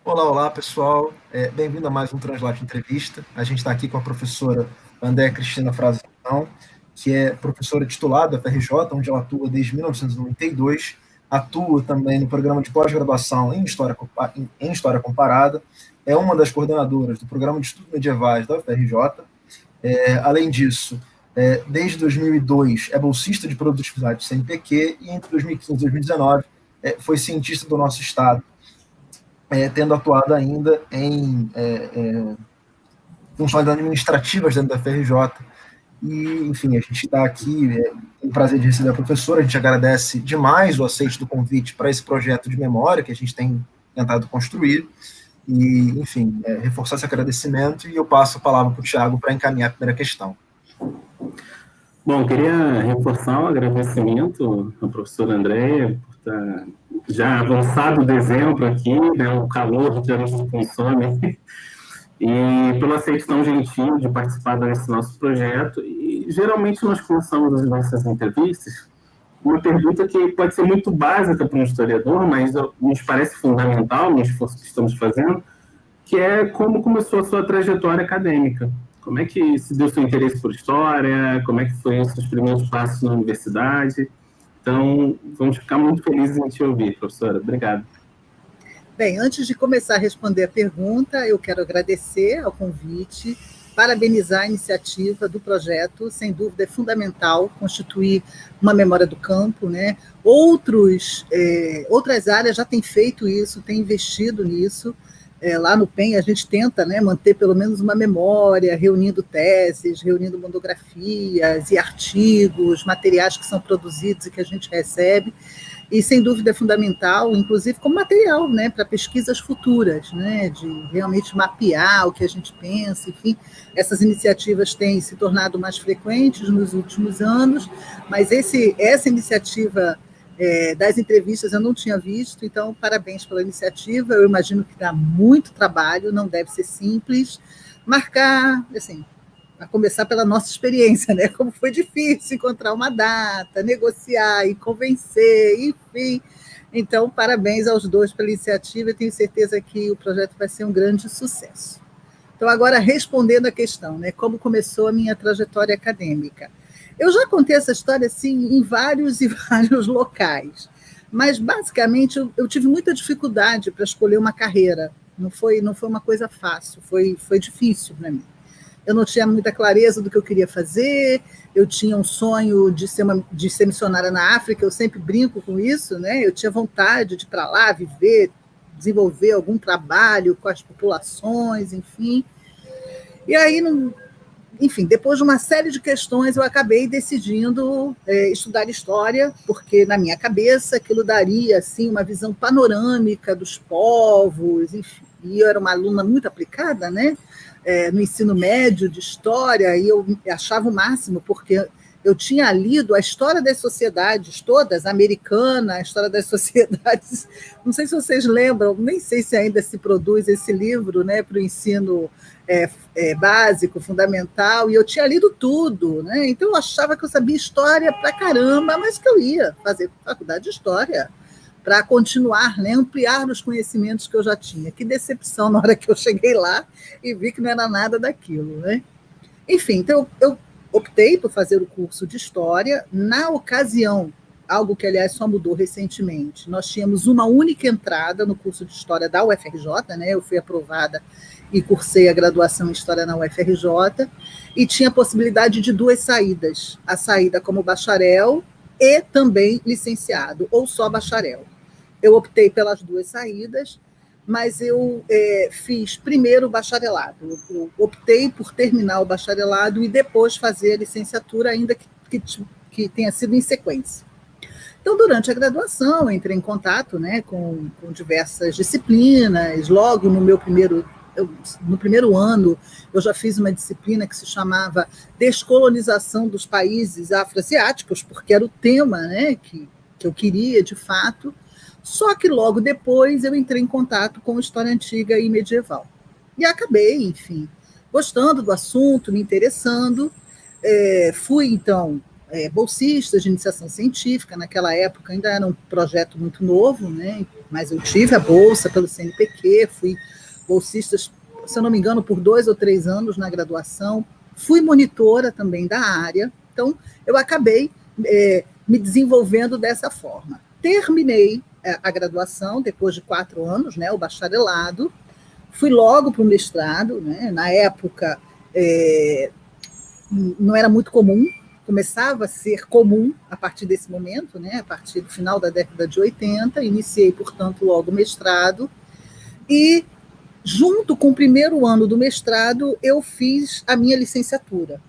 Olá, olá, pessoal. Bem-vindo a mais um Translate Entrevista. A gente está aqui com a professora Andréa Cristina Frazão, que é professora titular da FRJ, onde ela atua desde 1992. Atua também no programa de pós-graduação em História Comparada. É uma das coordenadoras do programa de estudos medievais da UFRJ. Além disso, desde 2002 é bolsista de produtividade do CNPq e entre 2015 e 2019 foi cientista do nosso estado, tendo atuado ainda em funções administrativas dentro da FRJ. E, enfim, a gente está aqui, tem o prazer de receber a professora, a gente agradece demais o aceite do convite para esse projeto de memória que a gente tem tentado construir, e, enfim, reforçar esse agradecimento, e eu passo a palavra para o Tiago para encaminhar a primeira questão. Bom, queria reforçar o agradecimento à professora Andréa por estar já avançado o dezembro aqui, né, o calor que a gente consome, e pelo aceite tão gentil de participar desse nosso projeto. E geralmente nós começamos as nossas entrevistas uma pergunta que pode ser muito básica para um historiador, mas nos parece fundamental no esforço que estamos fazendo, que é como começou a sua trajetória acadêmica. Como é que se deu seu interesse por história? Como é que foi os seus primeiros passos na universidade? Então, vamos ficar muito felizes em te ouvir, professora. Obrigado. Bem, antes de começar a responder a pergunta, eu quero agradecer ao convite, parabenizar a iniciativa do projeto. Sem dúvida é fundamental constituir uma memória do campo, né? Outras áreas já têm feito isso, têm investido nisso. Lá no PEN a gente tenta, né, manter pelo menos uma memória, reunindo teses, reunindo monografias e artigos, materiais que são produzidos e que a gente recebe. E, sem dúvida, é fundamental, inclusive como material, né, para pesquisas futuras, né, de realmente mapear o que a gente pensa, enfim. Essas iniciativas têm se tornado mais frequentes nos últimos anos, mas essa iniciativa das entrevistas eu não tinha visto, então, parabéns pela iniciativa. Eu imagino que dá muito trabalho, não deve ser simples. Marcar, assim, a começar pela nossa experiência, né? Como foi difícil encontrar uma data, negociar e convencer, enfim. Então, parabéns aos dois pela iniciativa, e tenho certeza que o projeto vai ser um grande sucesso. Então, agora, respondendo a questão, né? Como começou a minha trajetória acadêmica? Eu já contei essa história, assim, em vários e vários locais, mas, basicamente, eu tive muita dificuldade para escolher uma carreira. Não foi uma coisa fácil, foi difícil para mim. Eu não tinha muita clareza do que eu queria fazer, eu tinha um sonho de ser missionária na África, eu sempre brinco com isso, né? Eu tinha vontade de ir para lá, viver, desenvolver algum trabalho com as populações, enfim. E aí, enfim, depois de uma série de questões, eu acabei decidindo estudar história, porque na minha cabeça aquilo daria assim, uma visão panorâmica dos povos, enfim. E eu era uma aluna muito aplicada, né? No ensino médio de história, e eu achava o máximo, porque eu tinha lido a história das sociedades todas, americana, a história das sociedades, não sei se vocês lembram, nem sei se ainda se produz esse livro, né, para o ensino básico, fundamental, e eu tinha lido tudo, né? Então eu achava que eu sabia história pra caramba, mas que eu ia fazer faculdade de história para continuar, né, ampliar os conhecimentos que eu já tinha. Que decepção na hora que eu cheguei lá e vi que não era nada daquilo, né? Enfim, então eu optei por fazer o curso de História. Na ocasião, algo que, aliás, só mudou recentemente, nós tínhamos uma única entrada no curso de História da UFRJ, né? Eu fui aprovada e cursei a graduação em História na UFRJ, e tinha a possibilidade de 2 saídas, a saída como bacharel e também licenciado, ou só bacharel. Eu optei pelas 2 saídas, mas eu fiz primeiro o bacharelado. Eu optei por terminar o bacharelado e depois fazer a licenciatura, ainda que tenha sido em sequência. Então, durante a graduação, eu entrei em contato, né, com diversas disciplinas. Logo no primeiro ano, eu já fiz uma disciplina que se chamava Descolonização dos Países Afroasiáticos, porque era o tema, né, que eu queria, de fato. Só que logo depois eu entrei em contato com história antiga e medieval. E acabei, enfim, gostando do assunto, me interessando. Fui, então, bolsistas de iniciação científica. Naquela época ainda era um projeto muito novo, né? Mas eu tive a bolsa pelo CNPq, fui bolsista, se eu não me engano, por 2 ou 3 anos na graduação, fui monitora também da área, então eu acabei me desenvolvendo dessa forma. Terminei a graduação depois de 4 anos, né, o bacharelado, fui logo para o mestrado, né? Na época não era muito comum, começava a ser comum a partir desse momento, né, a partir do final da década de 80, iniciei, portanto, logo o mestrado, e junto com o primeiro ano do mestrado, eu fiz a minha licenciatura.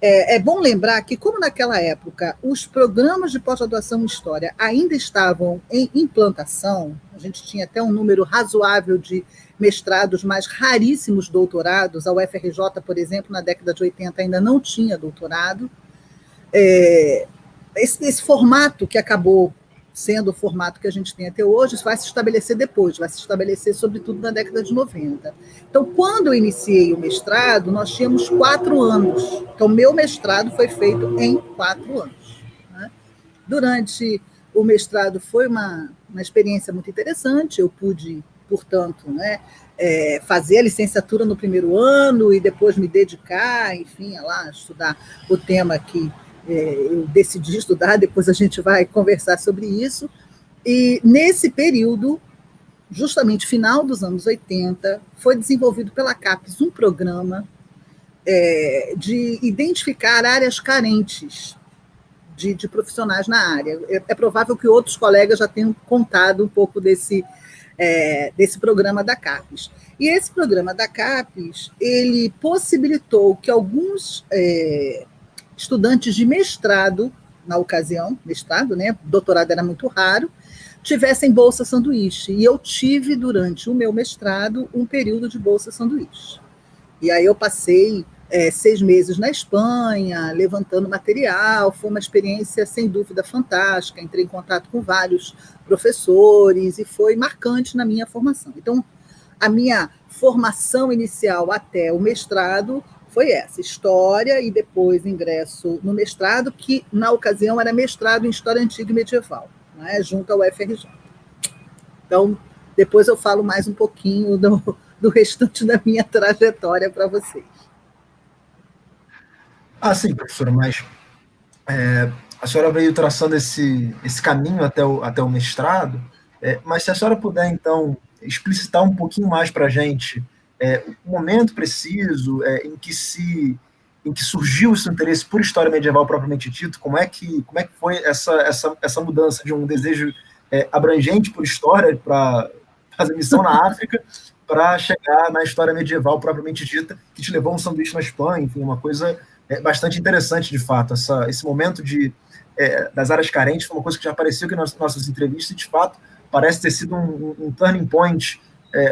É bom lembrar que, como naquela época os programas de pós-graduação em História ainda estavam em implantação, a gente tinha até um número razoável de mestrados, mas raríssimos doutorados. A UFRJ, por exemplo, na década de 80 ainda não tinha doutorado. Esse formato que acabou sendo o formato que a gente tem até hoje, vai se estabelecer depois, vai se estabelecer sobretudo na década de 90. Então, quando eu iniciei o mestrado, nós tínhamos 4 anos. Então, meu mestrado foi feito em 4 anos. Né? Durante o mestrado foi uma experiência muito interessante, eu pude, portanto, né, fazer a licenciatura no primeiro ano e depois me dedicar, enfim, a lá estudar o tema que eu decidi estudar, depois a gente vai conversar sobre isso. E nesse período, justamente final dos anos 80, foi desenvolvido pela CAPES um programa de identificar áreas carentes de profissionais na área. É provável que outros colegas já tenham contado um pouco desse programa da CAPES. E esse programa da CAPES, ele possibilitou que alguns estudantes de mestrado, na ocasião, mestrado, né, doutorado era muito raro, tivessem bolsa sanduíche. E eu tive, durante o meu mestrado, um período de bolsa sanduíche. E aí eu passei 6 meses na Espanha, levantando material, foi uma experiência, sem dúvida, fantástica, entrei em contato com vários professores e foi marcante na minha formação. Então, a minha formação inicial até o mestrado foi essa, História, e depois ingresso no mestrado, que na ocasião era mestrado em História Antiga e Medieval, né, junto ao UFRJ. Então, depois eu falo mais um pouquinho do restante da minha trajetória para vocês. Sim, professora, mas a senhora veio traçando esse caminho até o mestrado, mas se a senhora puder, então, explicitar um pouquinho mais para a gente o momento preciso em que surgiu esse interesse por história medieval propriamente dito, como é que foi essa mudança de um desejo abrangente por história, para fazer missão na África, para chegar na história medieval propriamente dita, que te levou a um sanduíche na Espanha, enfim, uma coisa bastante interessante, de fato. Esse momento das áreas carentes foi uma coisa que já apareceu aqui nas nossas entrevistas e, de fato, parece ter sido um turning point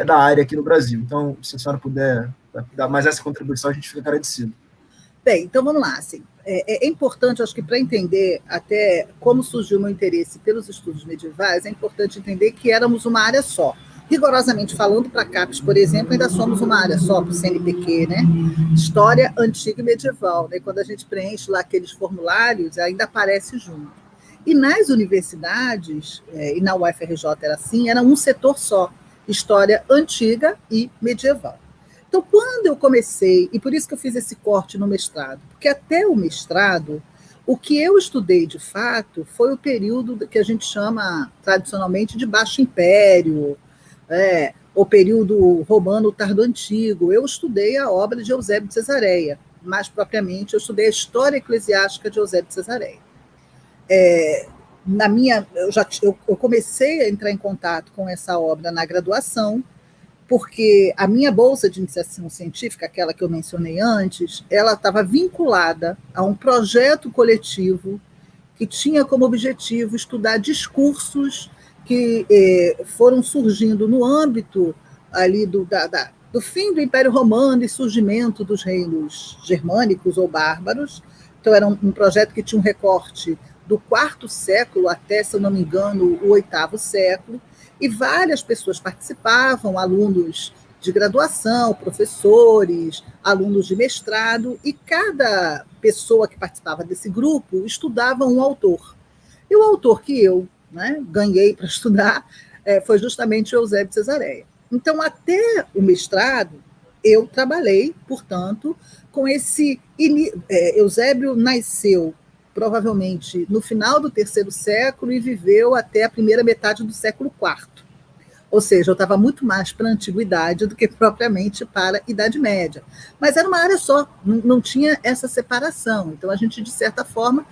da área aqui no Brasil. Então, se a senhora puder dar mais essa contribuição, a gente fica agradecido. Bem, então vamos lá. Assim, é importante, acho que para entender até como surgiu o meu interesse pelos estudos medievais, é importante entender que éramos uma área só. Rigorosamente falando, para a CAPES, por exemplo, ainda somos uma área só para o CNPq, né? História Antiga e Medieval. Né? Quando a gente preenche lá aqueles formulários, ainda aparece junto. E nas universidades, e na UFRJ era assim, era um setor só, História Antiga e Medieval. Então, quando eu comecei, e por isso que eu fiz esse corte no mestrado, porque até o mestrado, o que eu estudei de fato foi o período que a gente chama tradicionalmente de Baixo Império, o período romano tardo-antigo. Eu estudei a obra de Eusébio de Cesareia, mais propriamente eu estudei a história eclesiástica de Eusébio de Cesareia. Eu comecei a entrar em contato com essa obra na graduação, porque a minha bolsa de iniciação científica, aquela que eu mencionei antes, ela estava vinculada a um projeto coletivo que tinha como objetivo estudar discursos que foram surgindo no âmbito ali do fim do Império Romano e surgimento dos reinos germânicos ou bárbaros. Então, era um projeto que tinha um recorte do IV século até, se eu não me engano, o VIII século, e várias pessoas participavam, alunos de graduação, professores, alunos de mestrado, e cada pessoa que participava desse grupo estudava um autor. E o autor que eu, né, ganhei para estudar foi justamente o Eusébio de Cesareia. Então, até o mestrado, eu trabalhei, portanto, com esse... Eusébio nasceu, provavelmente, no final do terceiro século e viveu até a primeira metade do século IV. Ou seja, eu estava muito mais para a antiguidade do que propriamente para a Idade Média. Mas era uma área só, não tinha essa separação. Então, a gente, de certa forma,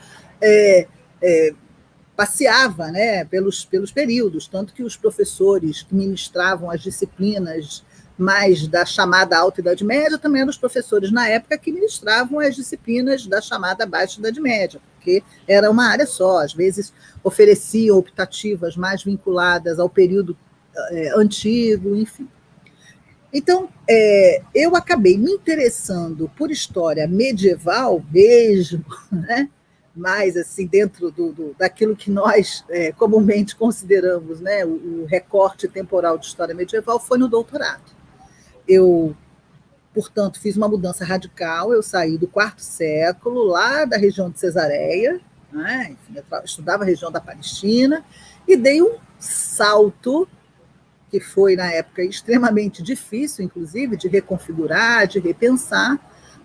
passeava, né, pelos períodos, tanto que os professores que ministravam as disciplinas mais da chamada Alta Idade Média também eram os professores, na época, que ministravam as disciplinas da chamada Baixa Idade Média, porque era uma área só, às vezes ofereciam optativas mais vinculadas ao período antigo, enfim. Então, eu acabei me interessando por história medieval mesmo, né? Mais assim, dentro daquilo que nós comumente consideramos, né, o recorte temporal de história medieval, foi no doutorado. Eu, portanto, fiz uma mudança radical, eu saí do IV século, lá da região de Cesareia, né, enfim, eu estudava a região da Palestina, e dei um salto que foi, na época, extremamente difícil, inclusive, de reconfigurar, de repensar,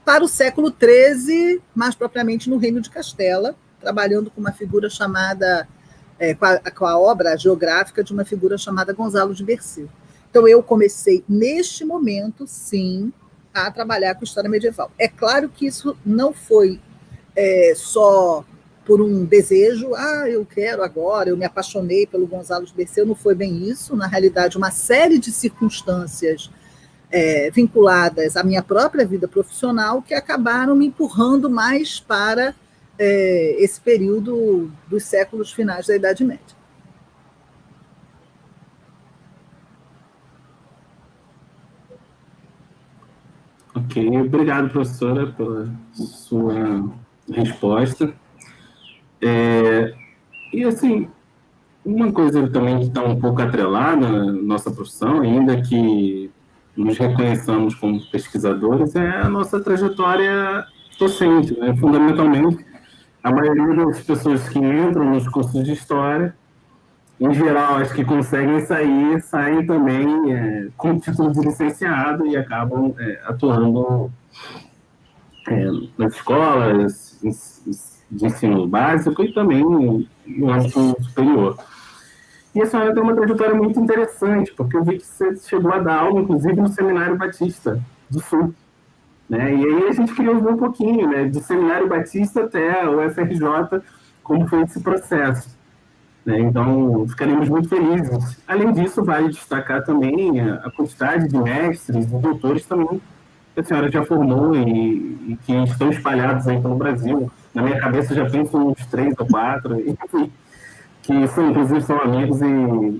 para o século XIII, mais propriamente no Reino de Castela, trabalhando com uma figura chamada, com a obra geográfica de uma figura chamada Gonzalo de Berceu. Então, eu comecei, neste momento, sim, a trabalhar com história medieval. É claro que isso não foi só por um desejo, eu quero agora, eu me apaixonei pelo Gonzalo de Berceu, não foi bem isso, na realidade, uma série de circunstâncias vinculadas à minha própria vida profissional que acabaram me empurrando mais para esse período dos séculos finais da Idade Média. Ok, obrigado, professora, pela sua resposta. E, assim, uma coisa também que está um pouco atrelada à nossa profissão, ainda que nos reconheçamos como pesquisadores, é a nossa trajetória docente, né? Fundamentalmente, a maioria das pessoas que entram nos cursos de História, em geral, as que conseguem saem também com título de licenciado e acabam atuando nas escolas de ensino básico e também no âmbito superior. E a senhora tem uma trajetória muito interessante, porque eu vi que você chegou a dar aula, inclusive, no Seminário Batista do Sul. Né? E aí a gente queria ouvir um pouquinho, né, do Seminário Batista até o FRJ, como foi esse processo. Né? Então, ficaremos muito felizes. Além disso, vale destacar também a quantidade de mestres e doutores também que a senhora já formou e que estão espalhados aí pelo Brasil. Na minha cabeça já penso uns 3 ou 4, enfim, que são, inclusive são amigos e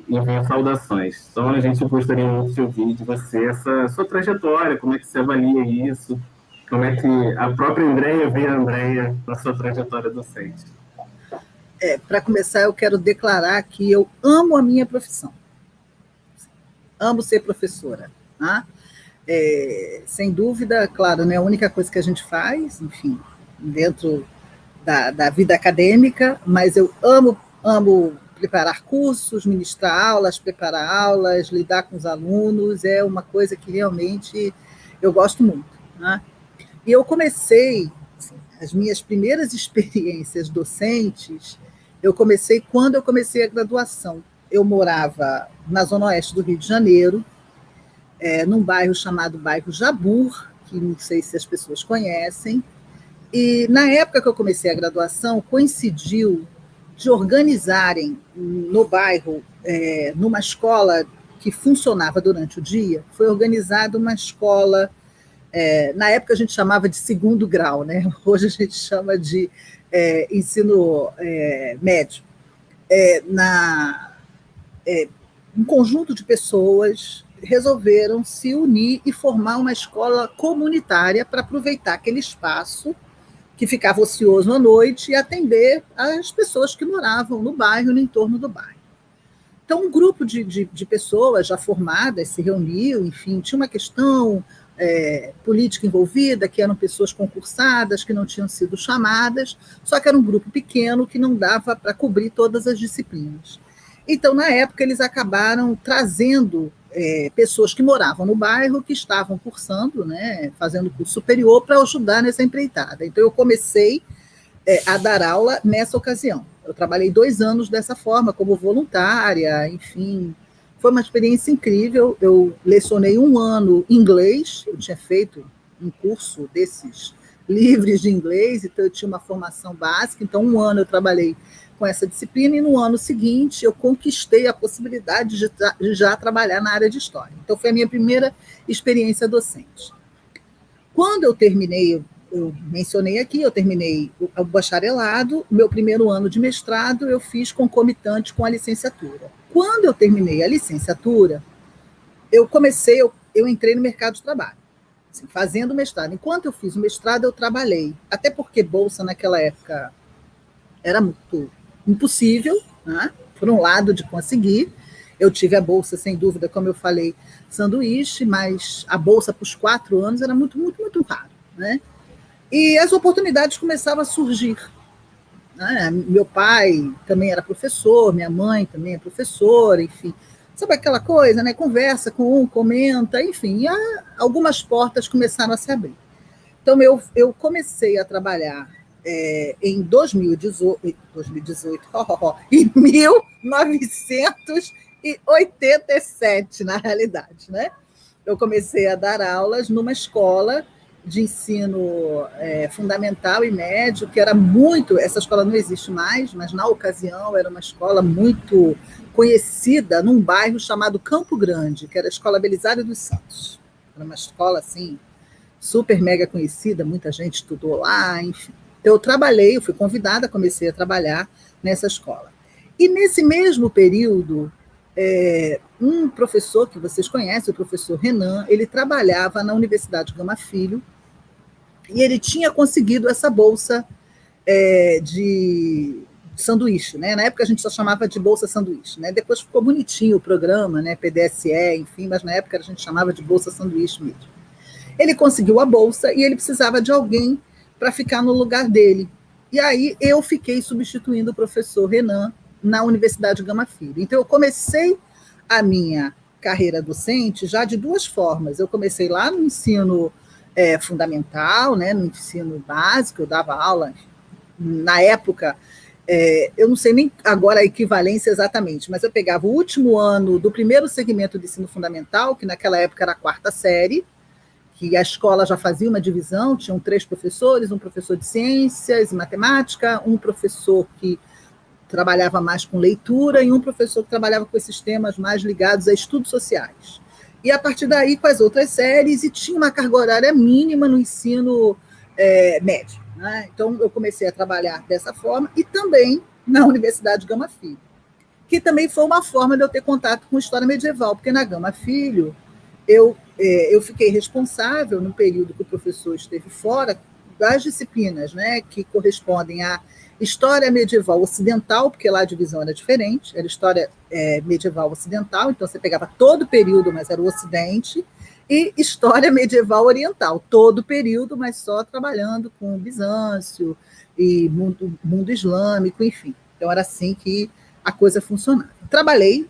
enviam saudações. Então, a gente gostaria muito de ouvir de você essa sua trajetória, como é que você avalia isso, como é que a própria Andréia vê a Andréia na sua trajetória docente. Para começar, eu quero declarar que eu amo a minha profissão. Amo ser professora. Tá? Sem dúvida, claro, não é a única coisa que a gente faz, enfim, dentro da vida acadêmica, mas eu amo preparar cursos, ministrar aulas, preparar aulas, lidar com os alunos, é uma coisa que realmente eu gosto muito. Né? E eu comecei, assim, as minhas primeiras experiências docentes, eu comecei quando eu comecei a graduação. Eu morava na Zona Oeste do Rio de Janeiro, num bairro chamado Bairro Jabur, que não sei se as pessoas conhecem, e na época que eu comecei a graduação, coincidiu de organizarem no bairro, numa escola que funcionava durante o dia, foi organizada uma escola, na época a gente chamava de segundo grau, né? Hoje a gente chama de ensino médio. Um conjunto de pessoas resolveram se unir e formar uma escola comunitária para aproveitar aquele espaço que ficava ocioso à noite e atender as pessoas que moravam no bairro, no entorno do bairro. Então, um grupo de pessoas já formadas se reuniu, enfim, tinha uma questão política envolvida, que eram pessoas concursadas, que não tinham sido chamadas, só que era um grupo pequeno que não dava para cobrir todas as disciplinas. Então, na época, eles acabaram trazendo pessoas que moravam no bairro, que estavam cursando, né, fazendo curso superior, para ajudar nessa empreitada. Então, eu comecei a dar aula nessa ocasião. Eu trabalhei 2 anos dessa forma, como voluntária, enfim. Foi uma experiência incrível. Eu lecionei 1 ano inglês, eu tinha feito um curso desses livres de inglês, então eu tinha uma formação básica, então 1 ano eu trabalhei com essa disciplina, e no ano seguinte eu conquistei a possibilidade de já trabalhar na área de história. Então foi a minha primeira experiência docente. Quando eu terminei, eu mencionei aqui, eu terminei o bacharelado, o meu primeiro ano de mestrado eu fiz concomitante com a licenciatura. Quando eu terminei a licenciatura, eu entrei no mercado de trabalho, assim, fazendo mestrado. Enquanto eu fiz o mestrado, eu trabalhei, até porque bolsa naquela época era muito impossível, né, por um lado, de conseguir. Eu tive a bolsa, sem dúvida, como eu falei, sanduíche, mas a bolsa para os 4 anos era muito, muito, muito raro, né? E as oportunidades começavam a surgir, né? Meu pai também era professor, minha mãe também é professora, enfim. Sabe aquela coisa, né? Conversa com um, comenta, enfim. E algumas portas começaram a se abrir. Então, eu comecei a trabalhar em 2018, em 1987, na realidade, né? Eu comecei a dar aulas numa escola de ensino fundamental e médio, que era muito... Essa escola não existe mais, mas na ocasião era uma escola muito conhecida num bairro chamado Campo Grande, que era a Escola Belisário dos Santos. Era uma escola, assim, super mega conhecida, muita gente estudou lá, enfim. Eu fui convidada, comecei a trabalhar nessa escola. E nesse mesmo período, um professor que vocês conhecem, o professor Renan, ele trabalhava na Universidade Gama Filho, e ele tinha conseguido essa bolsa de sanduíche, né? Na época a gente só chamava de bolsa sanduíche, né? Depois ficou bonitinho o programa, né? PDSE, enfim, mas na época a gente chamava de bolsa sanduíche mesmo. Ele conseguiu a bolsa e ele precisava de alguém para ficar no lugar dele. E aí eu fiquei substituindo o professor Renan na Universidade Gama Filho. Então eu comecei a minha carreira docente já de 2 formas. Eu comecei lá no ensino fundamental, né, no ensino básico, eu dava aula, na época, eu não sei nem agora a equivalência exatamente, mas eu pegava o último ano do primeiro segmento de ensino fundamental, que naquela época era a 4ª série, que a escola já fazia uma divisão, tinham 3 professores, um professor de ciências e matemática, um professor que trabalhava mais com leitura e um professor que trabalhava com esses temas mais ligados a estudos sociais. E a partir daí com as outras séries, e tinha uma carga horária mínima no ensino médio, né? Então eu comecei a trabalhar dessa forma, e também na Universidade Gama Filho, que também foi uma forma de eu ter contato com história medieval, porque na Gama Filho eu fiquei responsável, no período que o professor esteve fora, das disciplinas, né, que correspondem à história medieval ocidental, porque lá a divisão era diferente, era história medieval ocidental, então você pegava todo o período, mas era o Ocidente, e história medieval oriental, todo o período, mas só trabalhando com Bizâncio e mundo islâmico, enfim. Então era assim que a coisa funcionava. Trabalhei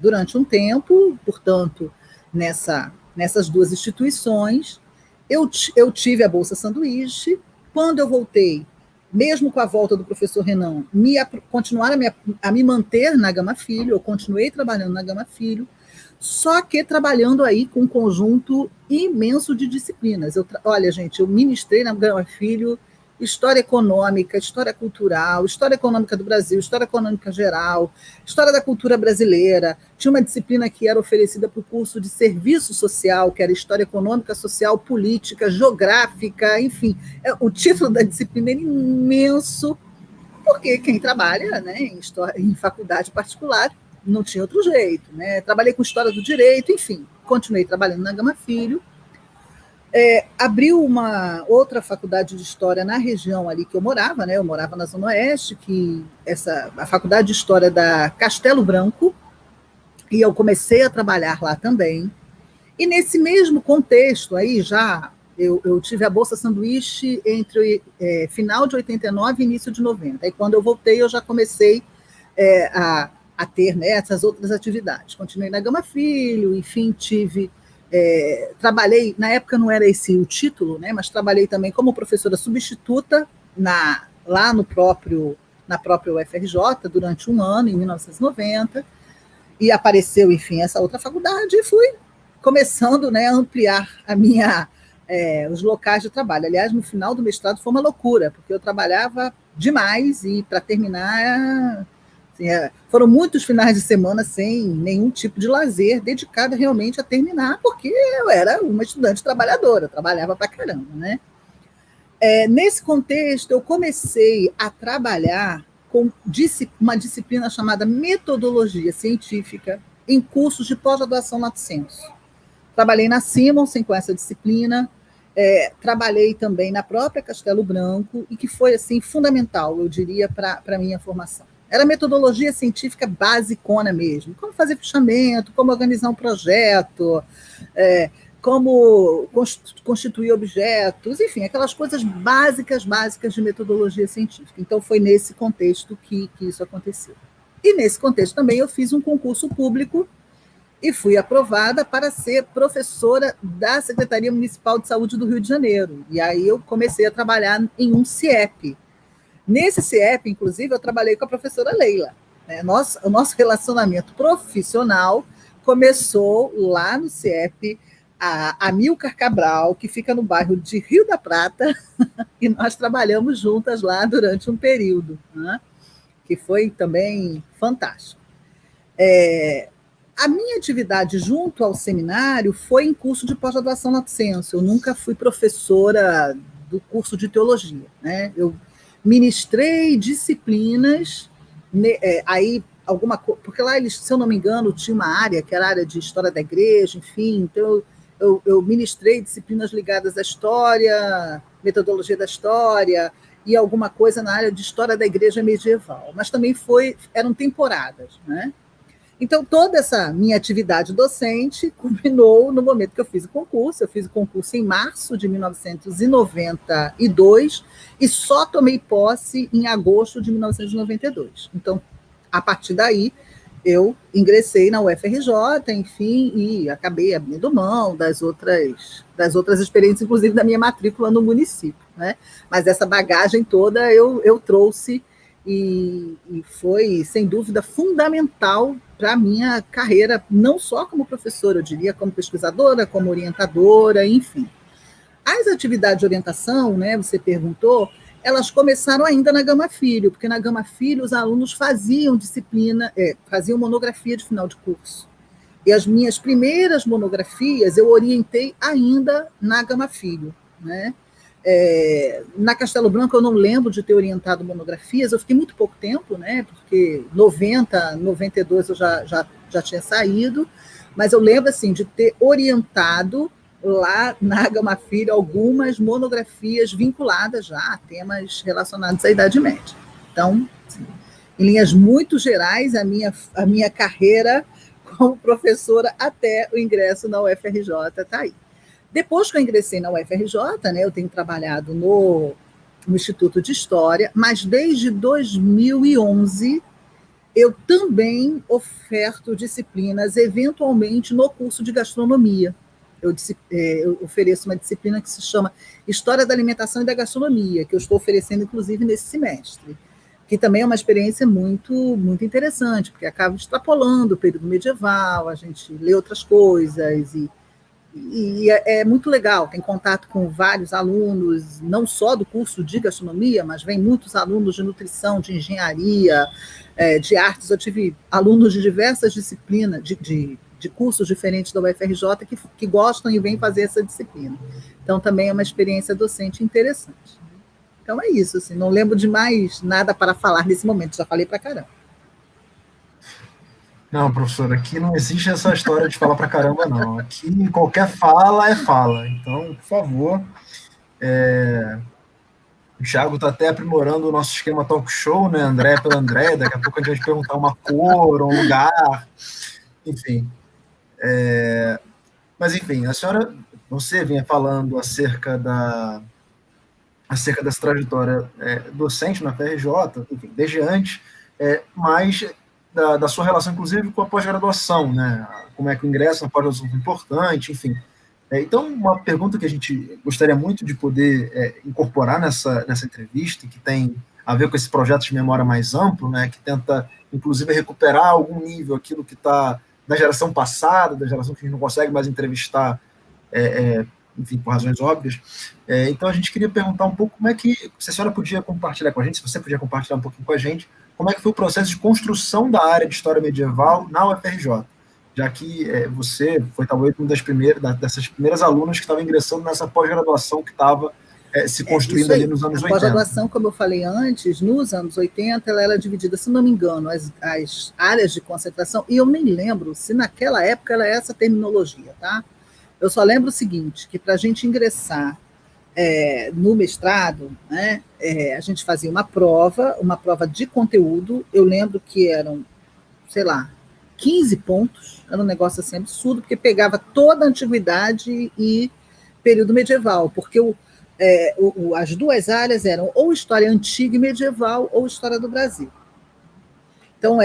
durante um tempo, portanto, nessas 2 instituições. Eu tive a Bolsa Sanduíche. Quando eu voltei, mesmo com a volta do professor Renan, continuaram a me manter na Gama Filho, eu continuei trabalhando na Gama Filho, só que trabalhando aí com um conjunto imenso de disciplinas. Olha, gente, eu ministrei na Gama Filho história econômica, história cultural, história econômica do Brasil, história econômica geral, história da cultura brasileira. Tinha uma disciplina que era oferecida para o curso de serviço social, que era história econômica, social, política, geográfica, enfim. O título da disciplina era imenso, porque quem trabalha, né, em faculdade particular não tinha outro jeito, né? Trabalhei com história do direito, enfim, continuei trabalhando na Gama Filho. Abriu uma outra faculdade de História na região ali que eu morava, né? Eu morava na Zona Oeste, a Faculdade de História da Castelo Branco, e eu comecei a trabalhar lá também. E nesse mesmo contexto aí, já eu tive a Bolsa Sanduíche entre final de 89 e início de 90. E quando eu voltei, eu já comecei a ter, né, essas outras atividades. Continuei na Gama Filho, enfim, trabalhei, na época não era esse o título, né, mas trabalhei também como professora substituta lá na própria UFRJ durante um ano, em 1990, e apareceu, enfim, essa outra faculdade, e fui começando, né, a ampliar os locais de trabalho. Aliás, no final do mestrado foi uma loucura, porque eu trabalhava demais e, para terminar, assim, foram muitos finais de semana sem nenhum tipo de lazer, dedicado realmente a terminar, porque eu era uma estudante trabalhadora, trabalhava pra caramba, né? Nesse contexto, eu comecei a trabalhar com uma disciplina chamada metodologia científica em cursos de pós-graduação lato sensu. Trabalhei na Simonsen com essa disciplina, trabalhei também na própria Castelo Branco, e que foi assim fundamental, eu diria, para a minha formação. Era metodologia científica basicona mesmo, como fazer fichamento, como organizar um projeto, como constituir objetos, enfim, aquelas coisas básicas de metodologia científica. Então, foi nesse contexto que isso aconteceu. E nesse contexto também eu fiz um concurso público e fui aprovada para ser professora da Secretaria Municipal de Saúde do Rio de Janeiro. E aí eu comecei a trabalhar em um CIEP. Nesse CIEP, inclusive, eu trabalhei com a professora Leila. Né? O nosso relacionamento profissional começou lá no CIEP, a Amilcar Cabral, que fica no bairro de Rio da Prata, e nós trabalhamos juntas lá durante um período, né? Que foi também fantástico. A minha atividade junto ao seminário foi em curso de pós-graduação lato sensu. Eu nunca fui professora do curso de teologia, né? Eu ministrei disciplinas, aí porque lá eles, se eu não me engano, tinha uma área que era a área de história da igreja, enfim, então eu ministrei disciplinas ligadas à história, metodologia da história, e alguma coisa na área de história da igreja medieval, mas também eram temporadas, né? Então, toda essa minha atividade docente culminou no momento que eu fiz o concurso. Eu fiz o concurso em março de 1992 e só tomei posse em agosto de 1992. Então, a partir daí, eu ingressei na UFRJ, enfim, e acabei abrindo mão das outras experiências, inclusive da minha matrícula no município, né? Mas essa bagagem toda eu trouxe e foi, sem dúvida, fundamental para a minha carreira, não só como professora, eu diria, como pesquisadora, como orientadora, enfim. As atividades de orientação, né, você perguntou, elas começaram ainda na Gama Filho, porque na Gama Filho os alunos faziam faziam monografia de final de curso. E as minhas primeiras monografias eu orientei ainda na Gama Filho, né? Na Castelo Branco eu não lembro de ter orientado monografias, eu fiquei muito pouco tempo, né, porque 92 eu já tinha saído, mas eu lembro assim, de ter orientado lá na Gama Filho algumas monografias vinculadas já a temas relacionados à Idade Média. Então, assim, em linhas muito gerais, a minha carreira como professora até o ingresso na UFRJ está aí. Depois que eu ingressei na UFRJ, né, eu tenho trabalhado no Instituto de História, mas desde 2011 eu também oferto disciplinas, eventualmente, no curso de gastronomia. Eu ofereço uma disciplina que se chama História da Alimentação e da Gastronomia, que eu estou oferecendo, inclusive, nesse semestre, que também é uma experiência muito, muito interessante, porque acaba extrapolando o período medieval, a gente lê outras coisas e é muito legal, tem contato com vários alunos, não só do curso de gastronomia, mas vem muitos alunos de nutrição, de engenharia, de artes. Eu tive alunos de diversas disciplinas, de cursos diferentes da UFRJ que gostam e vêm fazer essa disciplina. Então, também é uma experiência docente interessante. Então, é isso, assim, não lembro de mais nada para falar nesse momento, já falei para caramba. Não, professor, aqui não existe essa história de falar pra caramba, não. Aqui qualquer fala é fala. Então, por favor, o Thiago está até aprimorando o nosso esquema talk show, né? André pela André, daqui a pouco a gente vai perguntar uma cor, um lugar. enfim. Mas, enfim, você vinha falando acerca dessa trajetória docente na FRJ, enfim, desde antes, mas da sua relação, inclusive, com a pós-graduação, né? Como é que o ingresso na pós-graduação foi importante, enfim. Então, uma pergunta que a gente gostaria muito de poder incorporar nessa entrevista, que tem a ver com esse projeto de memória mais amplo, né, que tenta, inclusive, recuperar algum nível aquilo que está da geração passada, da geração que a gente não consegue mais entrevistar, enfim, por razões óbvias. Então, a gente queria perguntar um pouco como é que, se a senhora podia compartilhar com a gente, se você podia compartilhar um pouquinho com a gente, como é que foi o processo de construção da área de História Medieval na UFRJ, já que você foi talvez uma dessas primeiras alunas que estava ingressando nessa pós-graduação que estava se construindo ali nos anos 80. A pós-graduação, como eu falei antes, nos anos 80, ela era dividida, se não me engano, as áreas de concentração, e eu nem lembro se naquela época era essa terminologia, tá? Eu só lembro o seguinte, que para a gente ingressar no mestrado, né, a gente fazia uma prova de conteúdo, eu lembro que eram, sei lá, 15 pontos, era um negócio assim absurdo, porque pegava toda a antiguidade e período medieval, porque as duas áreas eram ou história antiga e medieval ou história do Brasil. Então,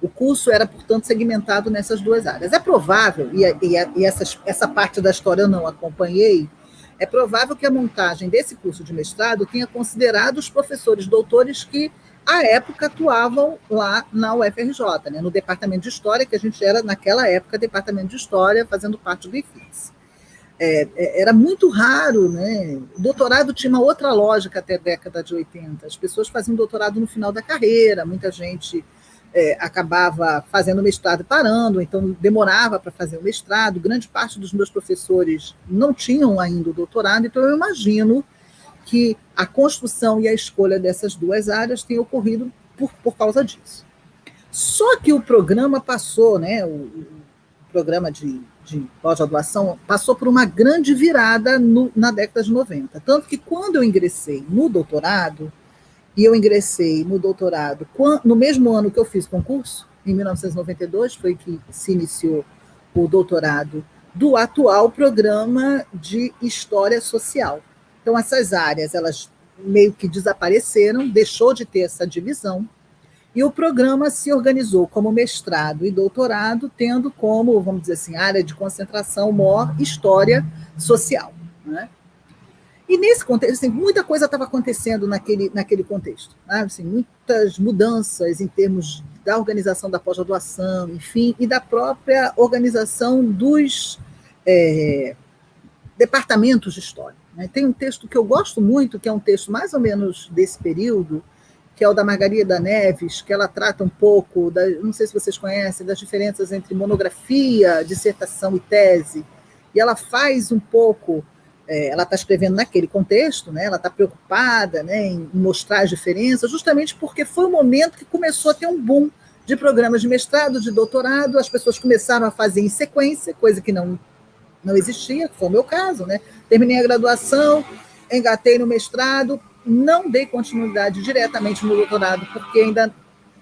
o curso era, portanto, segmentado nessas duas áreas. É provável, e essa parte da história eu não acompanhei, é provável que a montagem desse curso de mestrado tenha considerado os professores doutores que, à época, atuavam lá na UFRJ, né, no Departamento de História, que a gente era, naquela época, Departamento de História, fazendo parte do IFIX. Era muito raro, né? O doutorado tinha uma outra lógica até a década de 80. As pessoas faziam doutorado no final da carreira, muita gente acabava fazendo mestrado e parando, então demorava para fazer o mestrado. Grande parte dos meus professores não tinham ainda o doutorado, então eu imagino que a construção e a escolha dessas duas áreas tenha ocorrido por causa disso. Só que o programa passou, né? O programa de pós-graduação passou por uma grande virada na década de 90. Tanto que quando eu ingressei no doutorado, e eu ingressei no doutorado no mesmo ano que eu fiz concurso, em 1992, foi que se iniciou o doutorado do atual programa de História Social. Então, essas áreas, elas meio que desapareceram, deixou de ter essa divisão, e o programa se organizou como mestrado e doutorado, tendo como, vamos dizer assim, área de concentração maior História Social, né? E nesse contexto, assim, muita coisa estava acontecendo naquele contexto, né? Assim, muitas mudanças em termos da organização da pós-graduação, enfim, e da própria organização dos departamentos de história, né? Tem um texto que eu gosto muito, que é um texto mais ou menos desse período, que é o da Margarida Neves, que ela trata um pouco, não sei se vocês conhecem, das diferenças entre monografia, dissertação e tese, e ela faz um pouco, ela está escrevendo naquele contexto, né, ela está preocupada, né, em mostrar as diferenças, justamente porque foi o momento que começou a ter um boom de programas de mestrado, de doutorado, as pessoas começaram a fazer em sequência, coisa que não existia, que foi o meu caso, né? Terminei a graduação, engatei no mestrado, não dei continuidade diretamente no doutorado, porque ainda,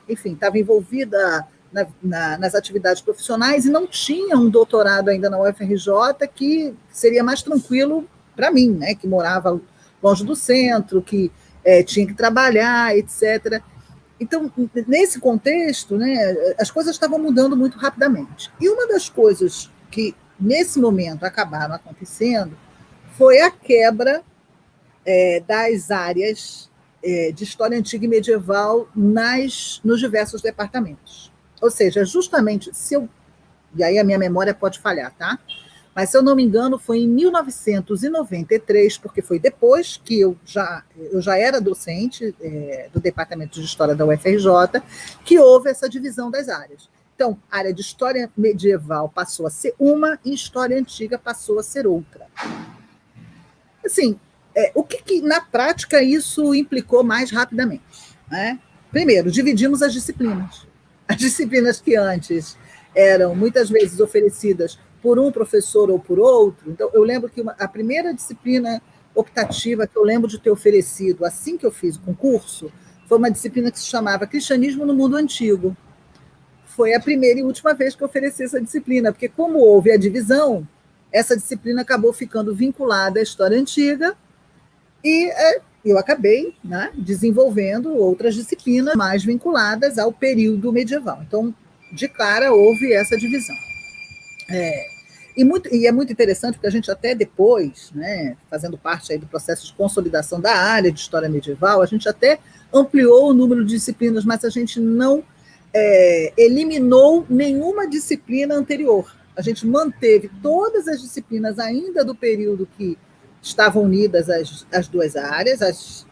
enfim, estava envolvida nas atividades profissionais e não tinha um doutorado ainda na UFRJ, que seria mais tranquilo para mim, né, que morava longe do centro, que tinha que trabalhar, etc. Então, nesse contexto, né, as coisas estavam mudando muito rapidamente. E uma das coisas que, nesse momento, acabaram acontecendo foi a quebra das áreas de história antiga e medieval nos diversos departamentos. Ou seja, justamente, e aí a minha memória pode falhar, tá? Mas, se eu não me engano, foi em 1993, porque foi depois que eu já era docente do Departamento de História da UFRJ, que houve essa divisão das áreas. Então, a área de História Medieval passou a ser uma e História Antiga passou a ser outra. Assim, o que na prática isso implicou mais rapidamente, né? Primeiro, dividimos as disciplinas. As disciplinas que antes eram muitas vezes oferecidas por um professor ou por outro. Então, eu lembro que a primeira disciplina optativa que eu lembro de ter oferecido assim que eu fiz o concurso foi uma disciplina que se chamava Cristianismo no Mundo Antigo. foi a primeira e última vez que eu ofereci essa disciplina, porque como houve a divisão, essa disciplina acabou ficando vinculada à história antiga e eu acabei, né, desenvolvendo outras disciplinas mais vinculadas ao período medieval. Então, de cara, houve essa divisão. E é muito interessante, porque a gente até depois, né, fazendo parte aí do processo de consolidação da área de história medieval, a gente até ampliou o número de disciplinas, mas a gente não eliminou nenhuma disciplina anterior. A gente manteve todas as disciplinas ainda do período que estavam unidas as duas áreas,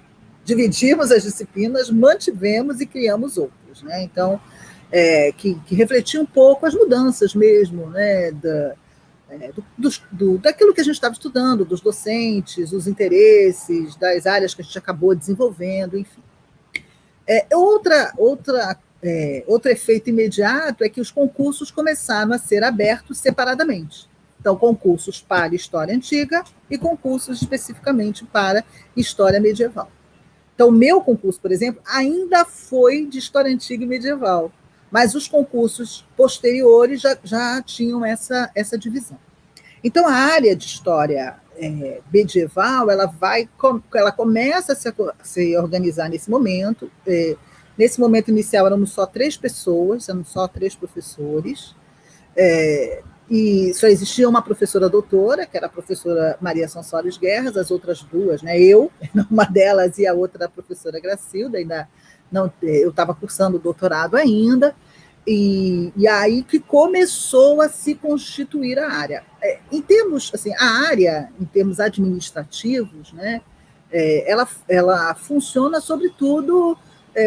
dividimos as disciplinas, mantivemos e criamos outras, né? Então, que refletiam um pouco as mudanças mesmo, né, daquilo que a gente estava estudando, dos docentes, os interesses, das áreas que a gente acabou desenvolvendo, enfim. Outro efeito imediato é que os concursos começaram a ser abertos separadamente. Então, concursos para História Antiga e concursos especificamente para História Medieval. Então, o meu concurso, por exemplo, ainda foi de História Antiga e Medieval, mas os concursos posteriores já tinham essa divisão. Então, a área de História medieval, ela começa a se organizar nesse momento. Nesse momento inicial, éramos só 3 pessoas, éramos só 3 professores, e só existia uma professora doutora, que era a professora Maria Sonsores Guerras, as outras 2, né, eu, uma delas, e a outra a professora Gracilda, ainda não, eu estava cursando o doutorado ainda, e aí que começou a se constituir a área. Em termos, assim, a área, em termos administrativos, né, ela funciona, sobretudo,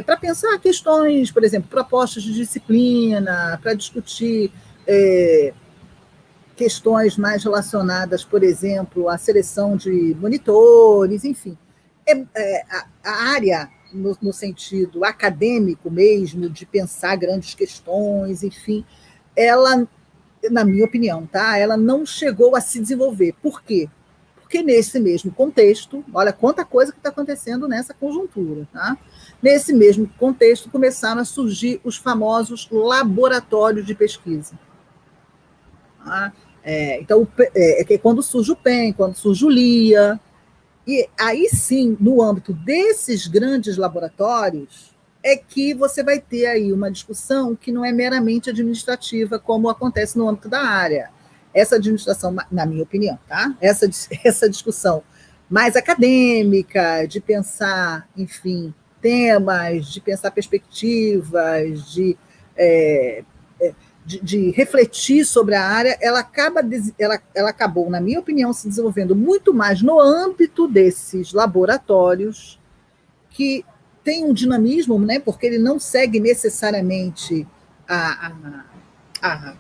para pensar questões, por exemplo, propostas de disciplina, para discutir questões mais relacionadas, por exemplo, à seleção de monitores, enfim. A área, no sentido acadêmico mesmo, de pensar grandes questões, enfim, ela, na minha opinião, tá? Ela não chegou a se desenvolver. Por quê? Porque nesse mesmo contexto, olha quanta coisa que está acontecendo nessa conjuntura, tá? Nesse mesmo contexto, começaram a surgir os famosos laboratórios de pesquisa. Tá? Então, quando surge o PEN, quando surge o LIA, e aí sim, no âmbito desses grandes laboratórios, é que você vai ter aí uma discussão que não é meramente administrativa, como acontece no âmbito da área. Essa administração, na minha opinião, tá? Essa discussão mais acadêmica, de pensar, enfim, temas, de pensar perspectivas, de refletir sobre a área, ela acabou, na minha opinião, se desenvolvendo muito mais no âmbito desses laboratórios, que tem um dinamismo, né, porque ele não segue necessariamente a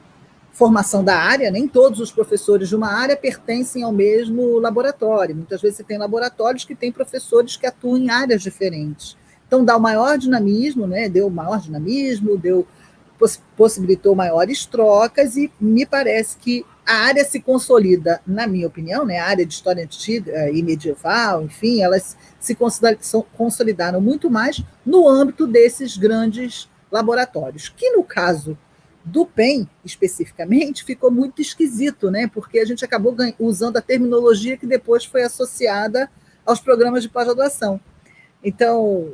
formação da área, nem todos os professores de uma área pertencem ao mesmo laboratório. Muitas vezes você tem laboratórios que têm professores que atuam em áreas diferentes. Então, dá o maior dinamismo, né, deu maior dinamismo, possibilitou maiores trocas, e me parece que a área se consolida, na minha opinião, né, a área de história antiga e medieval, enfim, elas se consolidaram muito mais no âmbito desses grandes laboratórios, que no caso do PEN, especificamente, ficou muito esquisito, né, porque a gente acabou usando a terminologia que depois foi associada aos programas de pós-graduação. Então,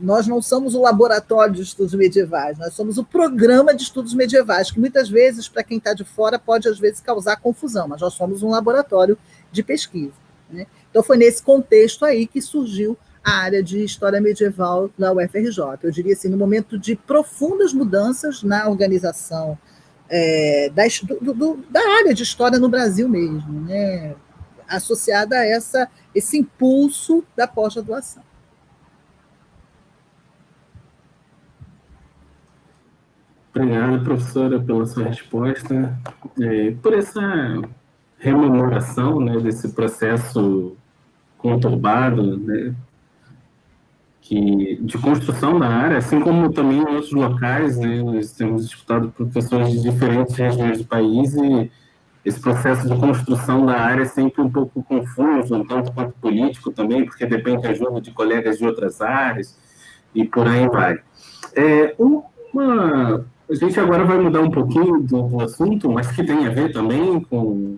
nós não somos o laboratório de estudos medievais, nós somos o programa de estudos medievais, que muitas vezes, para quem está de fora, pode às vezes causar confusão, mas nós somos um laboratório de pesquisa, né? Então, foi nesse contexto aí que surgiu a área de História Medieval da UFRJ. Eu diria assim, no momento de profundas mudanças na organização da área de História no Brasil mesmo, né? Associada a esse impulso da pós-graduação. Obrigado, professora, pela sua resposta. Por essa rememoração, né, desse processo conturbado, né, de construção da área, assim como também em outros locais, né, nós temos escutado professores de diferentes regiões do país, e esse processo de construção da área é sempre um pouco confuso, um tanto quanto político também, porque depende da ajuda de colegas de outras áreas, e por aí vai. A gente agora vai mudar um pouquinho do assunto, mas que tem a ver também com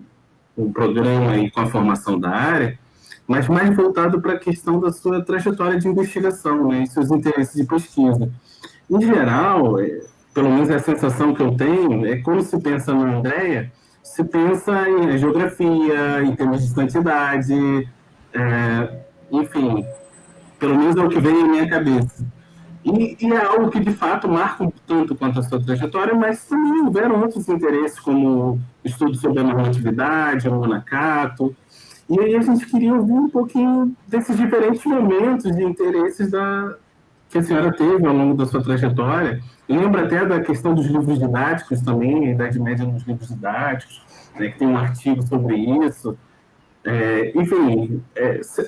o programa e com a formação da área, mas mais voltado para a questão da sua trajetória de investigação, né, e seus interesses de pesquisa. Em geral, pelo menos é a sensação que eu tenho, é quando se pensa na Andrea, se pensa em geografia, em termos de santidade, enfim, pelo menos é o que vem à minha cabeça. E é algo que, de fato, marca um tanto quanto a sua trajetória, mas também houveram outros interesses, como estudo sobre a normatividade, a monacato. E aí a gente queria ouvir um pouquinho desses diferentes momentos de interesses que a senhora teve ao longo da sua trajetória. Eu lembro até da questão dos livros didáticos também, a Idade Média nos livros didáticos, né, que tem um artigo sobre isso. Enfim,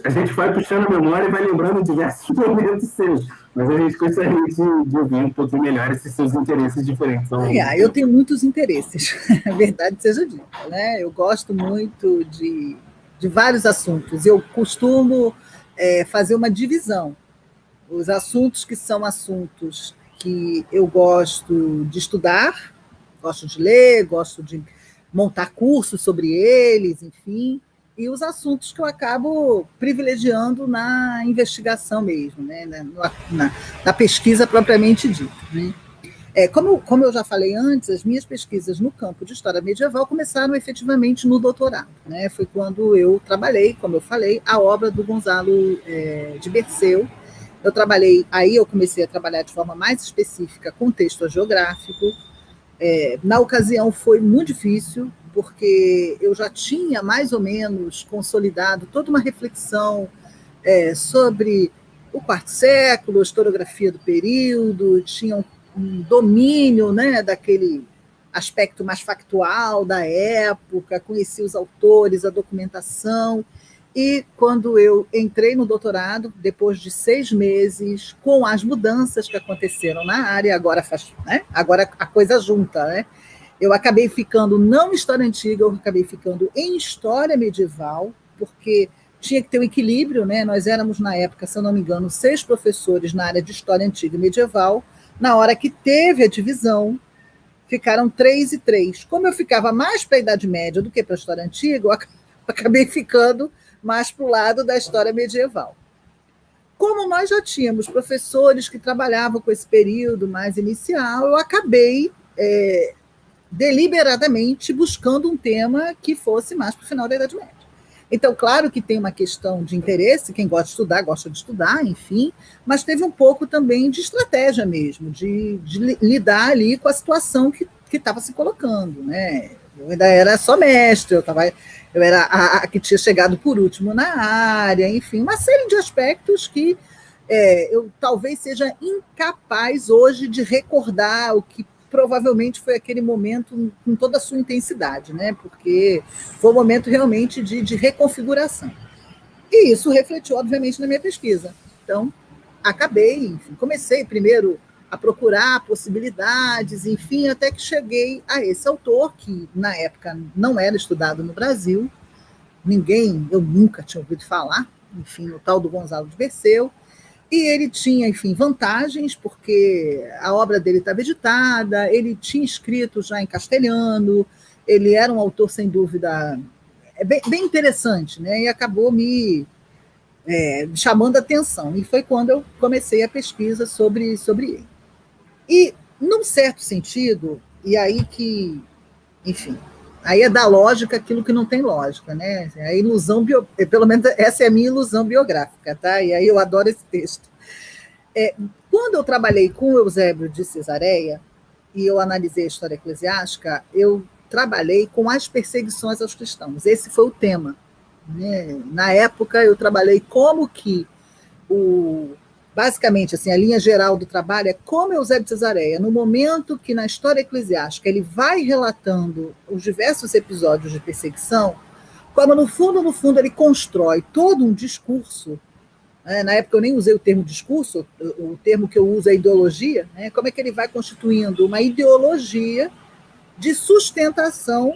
a gente vai puxando a memória e vai lembrando diversos momentos seus, mas a gente gostaria de ouvir um pouquinho melhor esses seus interesses diferentes. Eu tenho muitos interesses, a verdade seja dita, né? Eu gosto muito de vários assuntos. Eu costumo fazer uma divisão. Os assuntos que são assuntos que eu gosto de estudar, gosto de ler, gosto de montar cursos sobre eles, enfim, e os assuntos que eu acabo privilegiando na investigação mesmo, né, na pesquisa propriamente dita. Né? Como eu já falei antes, as minhas pesquisas no campo de história medieval começaram efetivamente no doutorado. Né? Foi quando eu trabalhei, como eu falei, a obra do Gonzalo de Berceu. Aí eu comecei a trabalhar de forma mais específica com texto hagiográfico. Na ocasião foi muito difícil, porque eu já tinha mais ou menos consolidado toda uma reflexão sobre o quarto século, a historiografia do período, tinha um domínio, né, daquele aspecto mais factual da época, conhecia os autores, a documentação. E quando eu entrei no doutorado, depois de 6 meses, com as mudanças que aconteceram na área, agora a coisa junta, né? Eu acabei ficando não em história antiga, eu acabei ficando em história medieval, porque tinha que ter um equilíbrio, né? Nós éramos, na época, se eu não me engano, 6 professores na área de história antiga e medieval. Na hora que teve a divisão, ficaram 3 e 3. Como eu ficava mais para a Idade Média do que para a história antiga, eu acabei ficando mais para o lado da história medieval. Como nós já tínhamos professores que trabalhavam com esse período mais inicial, eu acabei deliberadamente buscando um tema que fosse mais para o final da Idade Média. Então, claro que tem uma questão de interesse, quem gosta de estudar, enfim, mas teve um pouco também de estratégia mesmo, de lidar ali com a situação que estava se colocando, né? Eu ainda era só mestre, eu era a que tinha chegado por último na área, enfim, uma série de aspectos que eu talvez seja incapaz hoje de recordar o que provavelmente foi aquele momento com toda a sua intensidade, né? Porque foi um momento realmente de reconfiguração. E isso refletiu, obviamente, na minha pesquisa. Então, comecei primeiro a procurar possibilidades, enfim, até que cheguei a esse autor, que na época não era estudado no Brasil, eu nunca tinha ouvido falar, enfim, o tal do Gonzalo de Berceu, e ele tinha, enfim, vantagens, porque a obra dele estava editada, ele tinha escrito já em castelhano, ele era um autor, sem dúvida, bem interessante, né? E acabou me chamando a atenção. E foi quando eu comecei a pesquisa sobre ele. E, num certo sentido, e aí que, enfim, aí é da lógica aquilo que não tem lógica, né? A ilusão, pelo menos essa é a minha ilusão biográfica, tá? E aí eu adoro esse texto. Quando eu trabalhei com o Eusébio de Cesareia, e eu analisei a história eclesiástica, eu trabalhei com as perseguições aos cristãos. Esse foi o tema. Né? Na época, eu trabalhei como que basicamente, assim, a linha geral do trabalho é como Eusébio de Cesareia, no momento que na história eclesiástica ele vai relatando os diversos episódios de perseguição, como no fundo ele constrói todo um discurso, né? Na época eu nem usei o termo discurso, o termo que eu uso é ideologia, né? Como é que ele vai constituindo uma ideologia de sustentação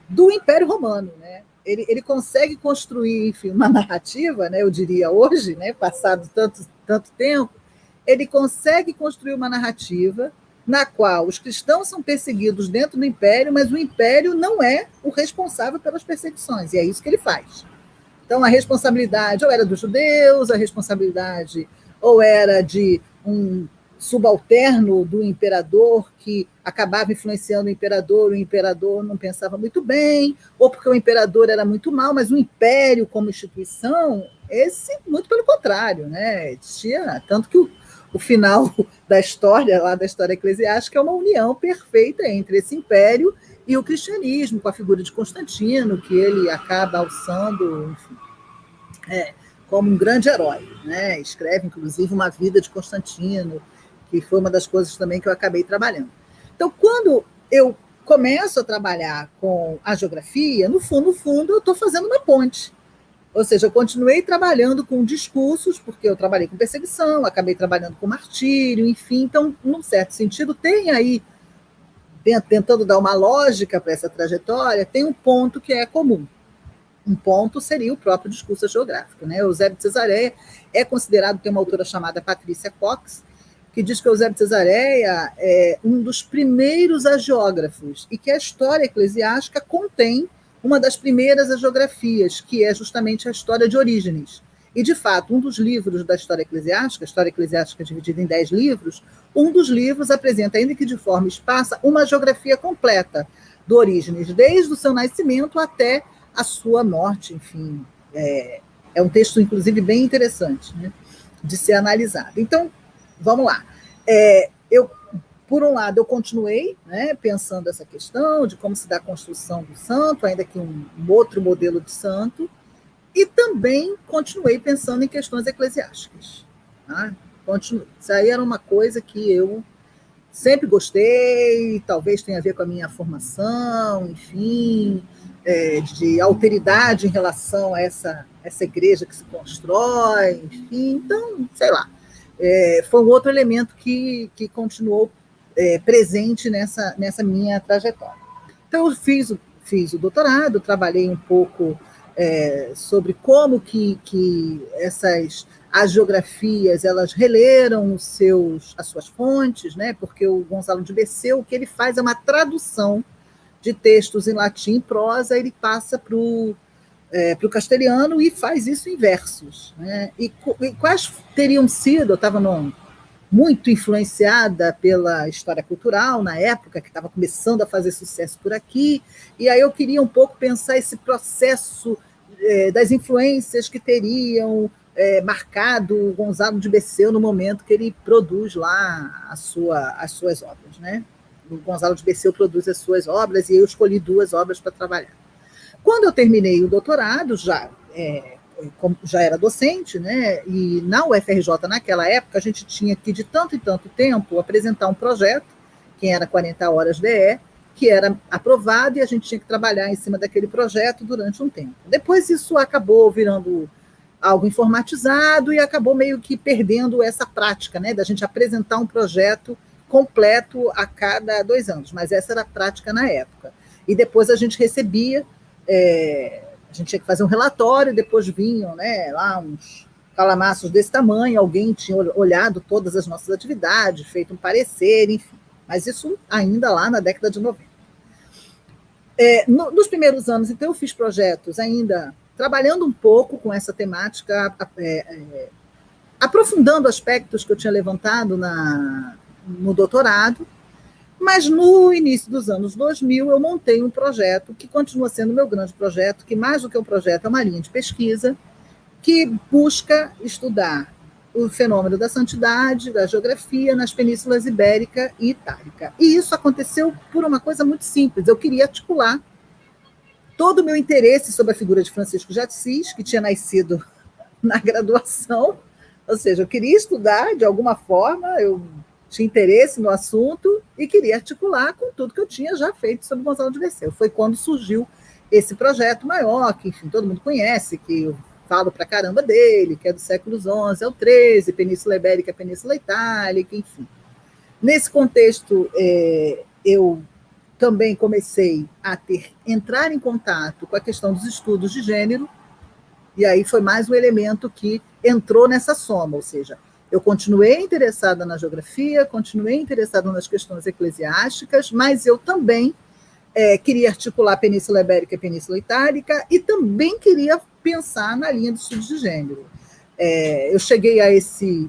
do Império Romano, né? Ele consegue construir, enfim, uma narrativa, né, eu diria hoje, né, passado tanto tempo, ele consegue construir uma narrativa na qual os cristãos são perseguidos dentro do império, mas o império não é o responsável pelas perseguições, e é isso que ele faz. Então, a responsabilidade ou era dos judeus, a responsabilidade ou era de um subalterno do imperador que acabava influenciando o imperador não pensava muito bem, ou porque o imperador era muito mal, mas o império como instituição, esse, muito pelo contrário, né? Existia, tanto que o final da história, lá da história eclesiástica, é uma união perfeita entre esse império e o cristianismo, com a figura de Constantino, que ele acaba alçando, enfim, como um grande herói, né? Escreve, inclusive, uma vida de Constantino, que foi uma das coisas também que eu acabei trabalhando. Então, quando eu começo a trabalhar com a geografia, no fundo, eu estou fazendo uma ponte. Ou seja, eu continuei trabalhando com discursos, porque eu trabalhei com perseguição, acabei trabalhando com martírio, enfim. Então, num certo sentido, tem aí, tentando dar uma lógica para essa trajetória, tem um ponto que é comum. Um ponto seria o próprio discurso geográfico, né? Eusébio de Cesareia é considerado, tem uma autora chamada Patrícia Cox, que diz que Eusébio de Cesareia é um dos primeiros hagiógrafos e que a história eclesiástica contém uma das primeiras hagiografias, que é justamente a história de Orígenes. E, de fato, um dos livros da história eclesiástica, a história eclesiástica é dividida em 10 livros, um dos livros apresenta, ainda que de forma esparsa, uma geografia completa do Orígenes, desde o seu nascimento até a sua morte, enfim. É um texto, inclusive, bem interessante, né, de ser analisado. Então, vamos lá. Por um lado, eu continuei, né, pensando essa questão de como se dá a construção do santo, ainda que um outro modelo de santo, e também continuei pensando em questões eclesiásticas. Tá? Isso aí era uma coisa que eu sempre gostei, talvez tenha a ver com a minha formação, enfim, de alteridade em relação a essa igreja que se constrói, enfim, então, sei lá. Foi um outro elemento que continuou presente nessa minha trajetória. Então, eu fiz o doutorado, trabalhei um pouco sobre como que essas agiografias elas releram as suas fontes, né? Porque o Gonzalo de Beceu, o que ele faz é uma tradução de textos em latim e prosa, ele passa para o castelhano e faz isso em versos. Né? E quais teriam sido, eu estava muito influenciada pela história cultural na época, que estava começando a fazer sucesso por aqui, e aí eu queria um pouco pensar esse processo das influências que teriam marcado o Gonzalo de Beceu no momento que ele produz lá as suas obras. Né? O Gonzalo de Beceu produz as suas obras, e eu escolhi 2 obras para trabalhar. Quando eu terminei o doutorado, já era docente, né? E na UFRJ, naquela época, a gente tinha que, de tanto em tanto tempo, apresentar um projeto, que era 40 horas DE, que era aprovado, e a gente tinha que trabalhar em cima daquele projeto durante um tempo. Depois isso acabou virando algo informatizado e acabou meio que perdendo essa prática, né? Da gente apresentar um projeto completo a cada 2 anos, mas essa era a prática na época. E depois a gente recebia... a gente tinha que fazer um relatório, depois vinham, né, lá uns calamaços desse tamanho, alguém tinha olhado todas as nossas atividades, feito um parecer, enfim. Mas isso ainda lá na década de 90. Nos primeiros anos, então, eu fiz projetos ainda trabalhando um pouco com essa temática, aprofundando aspectos que eu tinha levantado no doutorado. Mas no início dos anos 2000, eu montei um projeto que continua sendo o meu grande projeto, que mais do que um projeto é uma linha de pesquisa, que busca estudar o fenômeno da santidade, da geografia, nas penínsulas Ibérica e Itálica. E isso aconteceu por uma coisa muito simples. Eu queria articular todo o meu interesse sobre a figura de Francisco de Assis, que tinha nascido na graduação, ou seja, eu queria estudar de alguma forma, eu tinha interesse no assunto e queria articular com tudo que eu tinha já feito sobre Gonzalo de Beceu. Foi quando surgiu esse projeto maior, que, enfim, todo mundo conhece, que eu falo pra caramba dele, que é do século XI ao XIII, Península Ibérica, Península Itálica, enfim. Nesse contexto, eu também comecei a entrar em contato com a questão dos estudos de gênero, e aí foi mais um elemento que entrou nessa soma, ou seja, Eu continuei interessada na geografia, continuei interessada nas questões eclesiásticas, mas eu também queria articular a Península Ibérica e a Península Itálica e também queria pensar na linha de estudos de gênero. Eu cheguei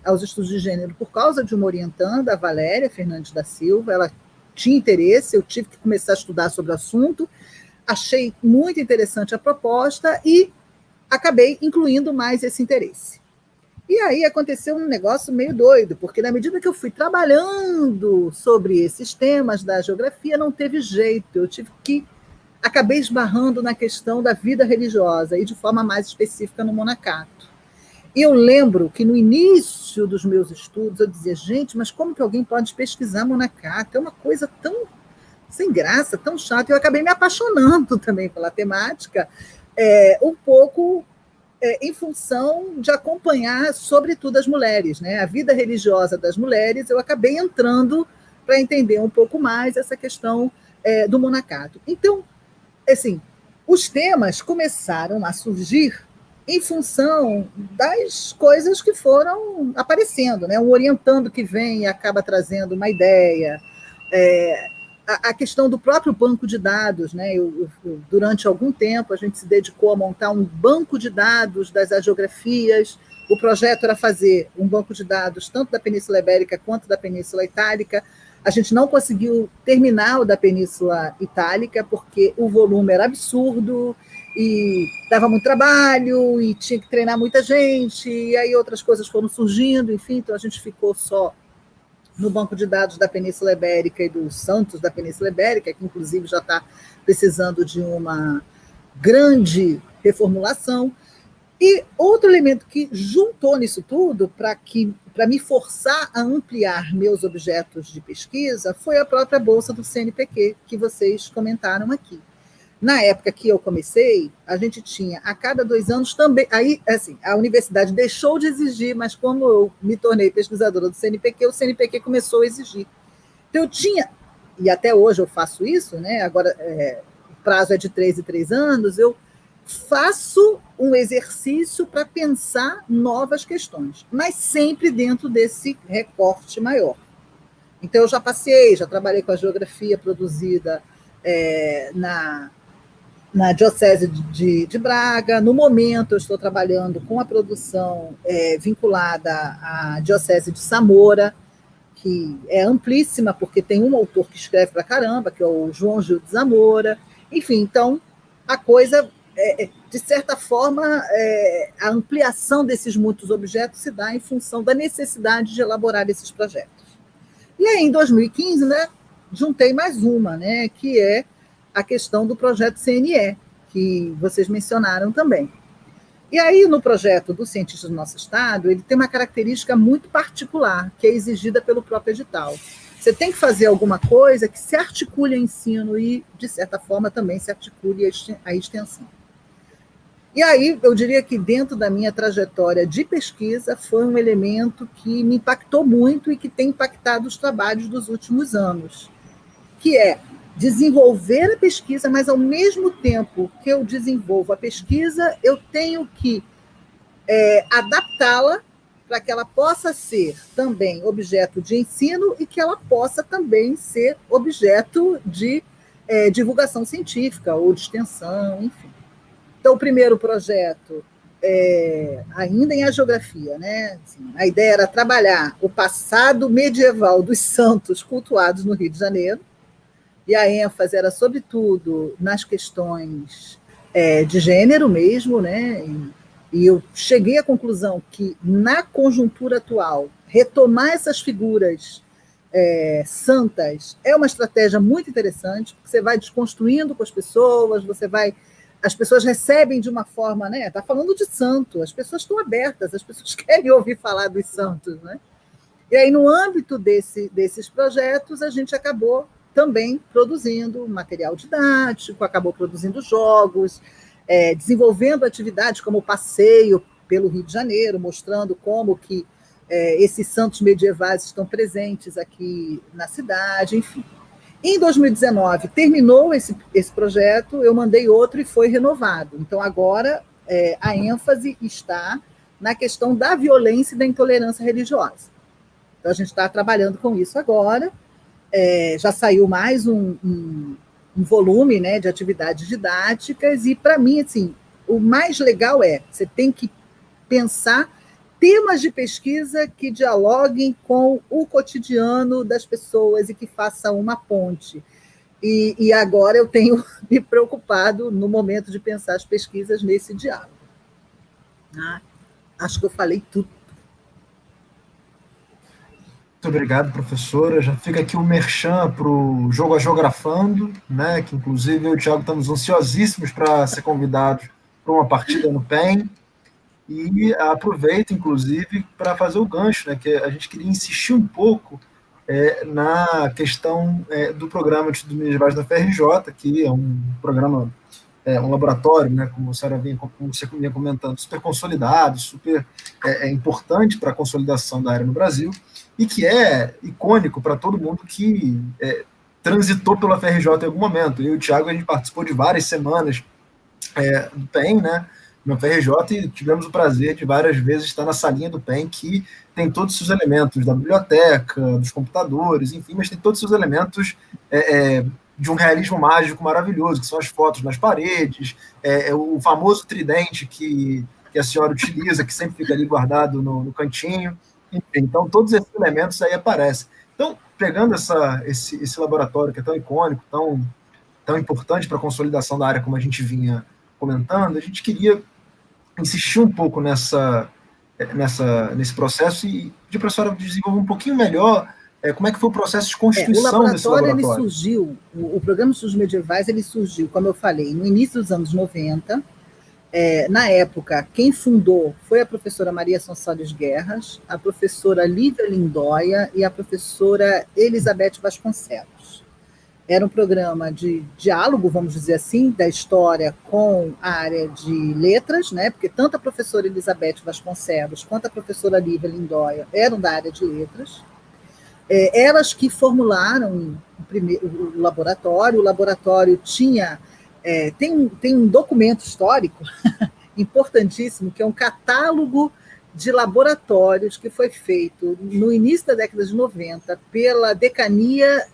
aos estudos de gênero por causa de uma orientanda, a Valéria Fernandes da Silva. Ela tinha interesse, eu tive que começar a estudar sobre o assunto, achei muito interessante a proposta e acabei incluindo mais esse interesse. E aí aconteceu um negócio meio doido, porque na medida que eu fui trabalhando sobre esses temas da geografia, não teve jeito, eu acabei esbarrando na questão da vida religiosa, e de forma mais específica no monacato. E eu lembro que no início dos meus estudos eu dizia, gente, mas como que alguém pode pesquisar monacato? É uma coisa tão sem graça, tão chata. Eu acabei me apaixonando também pela temática, um pouco em função de acompanhar, sobretudo, as mulheres, né? A vida religiosa das mulheres. Eu acabei entrando para entender um pouco mais essa questão do monacato. Então, assim, os temas começaram a surgir em função das coisas que foram aparecendo, né? Um orientando que vem e acaba trazendo uma ideia, a questão do próprio banco de dados, né? Durante algum tempo, a gente se dedicou a montar um banco de dados das hagiografias. O projeto era fazer um banco de dados tanto da Península Ibérica quanto da Península Itálica. A gente não conseguiu terminar o da Península Itálica, porque o volume era absurdo, e dava muito trabalho, e tinha que treinar muita gente, e aí outras coisas foram surgindo, enfim, então a gente ficou só no banco de dados da Península Ibérica e dos santos da Península Ibérica, que inclusive já está precisando de uma grande reformulação. E outro elemento que juntou nisso tudo, para me forçar a ampliar meus objetos de pesquisa, foi a própria bolsa do CNPq, que vocês comentaram aqui. Na época que eu comecei, a gente tinha a cada 2 anos também. Aí, assim, a universidade deixou de exigir, mas como eu me tornei pesquisadora do CNPq, o CNPq começou a exigir. Então, eu tinha, e até hoje eu faço isso, né? Agora o prazo é de 3 em 3 anos, eu faço um exercício para pensar novas questões, mas sempre dentro desse recorte maior. Então, eu já trabalhei com a geografia produzida na Diocese de Braga. No momento, eu estou trabalhando com a produção vinculada à Diocese de Samora, que é amplíssima, porque tem um autor que escreve para caramba, que é o João Gil de Zamora. Enfim, então, a coisa, de certa forma, a ampliação desses muitos objetos se dá em função da necessidade de elaborar esses projetos. E aí, em 2015, né, juntei mais uma, né, que é a questão do projeto CNE, que vocês mencionaram também. E aí, no projeto do Cientista do Nosso Estado, ele tem uma característica muito particular, que é exigida pelo próprio edital. Você tem que fazer alguma coisa que se articule ao ensino e, de certa forma, também se articule à extensão. E aí, eu diria que dentro da minha trajetória de pesquisa, foi um elemento que me impactou muito e que tem impactado os trabalhos dos últimos anos, que é desenvolver a pesquisa, mas, ao mesmo tempo que eu desenvolvo a pesquisa, eu tenho que adaptá-la para que ela possa ser também objeto de ensino e que ela possa também ser objeto de divulgação científica ou de extensão, enfim. Então, o primeiro projeto, ainda em hagiografia, né? Assim, a ideia era trabalhar o passado medieval dos santos cultuados no Rio de Janeiro, e a ênfase era, sobretudo, nas questões de gênero mesmo, né? E eu cheguei à conclusão que, na conjuntura atual, retomar essas figuras santas é uma estratégia muito interessante, porque você vai desconstruindo com as pessoas, as pessoas recebem de uma forma, né? Está falando de santo, as pessoas estão abertas, as pessoas querem ouvir falar dos santos, né? E aí, no âmbito desses projetos, a gente acabou também produzindo material didático, acabou produzindo jogos, desenvolvendo atividades como o passeio pelo Rio de Janeiro, mostrando como que esses santos medievais estão presentes aqui na cidade, enfim. Em 2019, terminou esse projeto, eu mandei outro e foi renovado. Então, agora, a ênfase está na questão da violência e da intolerância religiosa. Então, a gente está trabalhando com isso agora. Já saiu mais um volume, né, de atividades didáticas, e, para mim, assim, o mais legal você tem que pensar temas de pesquisa que dialoguem com o cotidiano das pessoas e que façam uma ponte. E agora eu tenho me preocupado no momento de pensar as pesquisas nesse diálogo. Acho que eu falei tudo. Muito obrigado, professora. Já fica aqui o merchan para o Jogo a Geografando, né, que inclusive eu e o Thiago estamos ansiosíssimos para ser convidados para uma partida no PEN. E aproveito, inclusive, para fazer o gancho, né, que a gente queria insistir um pouco na questão do programa de estudos medievais da FRJ, que é um programa, um laboratório, né, como você vinha comentando, super consolidado, super importante para a consolidação da área no Brasil, e que é icônico para todo mundo que transitou pela FRJ em algum momento. Eu e o Thiago, a gente participou de várias semanas do PEN, né, no FRJ, e tivemos o prazer de várias vezes estar na salinha do PEN, que tem todos os seus elementos da biblioteca, dos computadores, enfim, mas tem todos os seus elementos de um realismo mágico maravilhoso, que são as fotos nas paredes, o famoso tridente que a senhora utiliza, que sempre fica ali guardado no cantinho. Enfim, então, todos esses elementos aí aparecem. Então, pegando esse laboratório que é tão icônico, tão importante para a consolidação da área, como a gente vinha comentando, a gente queria insistir um pouco nesse processo e pedir para a senhora desenvolver um pouquinho melhor como é que foi o processo de constituição desse laboratório. Ele surgiu, o Programa de Estudos Medievais, ele surgiu, como eu falei, no início dos anos 90. Na época, quem fundou foi a professora Maria Sonsoles Guerras, a professora Lívia Lindóia e a professora Elizabeth Vasconcelos. Era um programa de diálogo, vamos dizer assim, da história com a área de letras, né? Porque tanto a professora Elizabeth Vasconcelos quanto a professora Lívia Lindóia eram da área de letras. Elas que formularam o laboratório. O laboratório tem um documento histórico importantíssimo, que é um catálogo de laboratórios que foi feito no início da década de 90 pela decania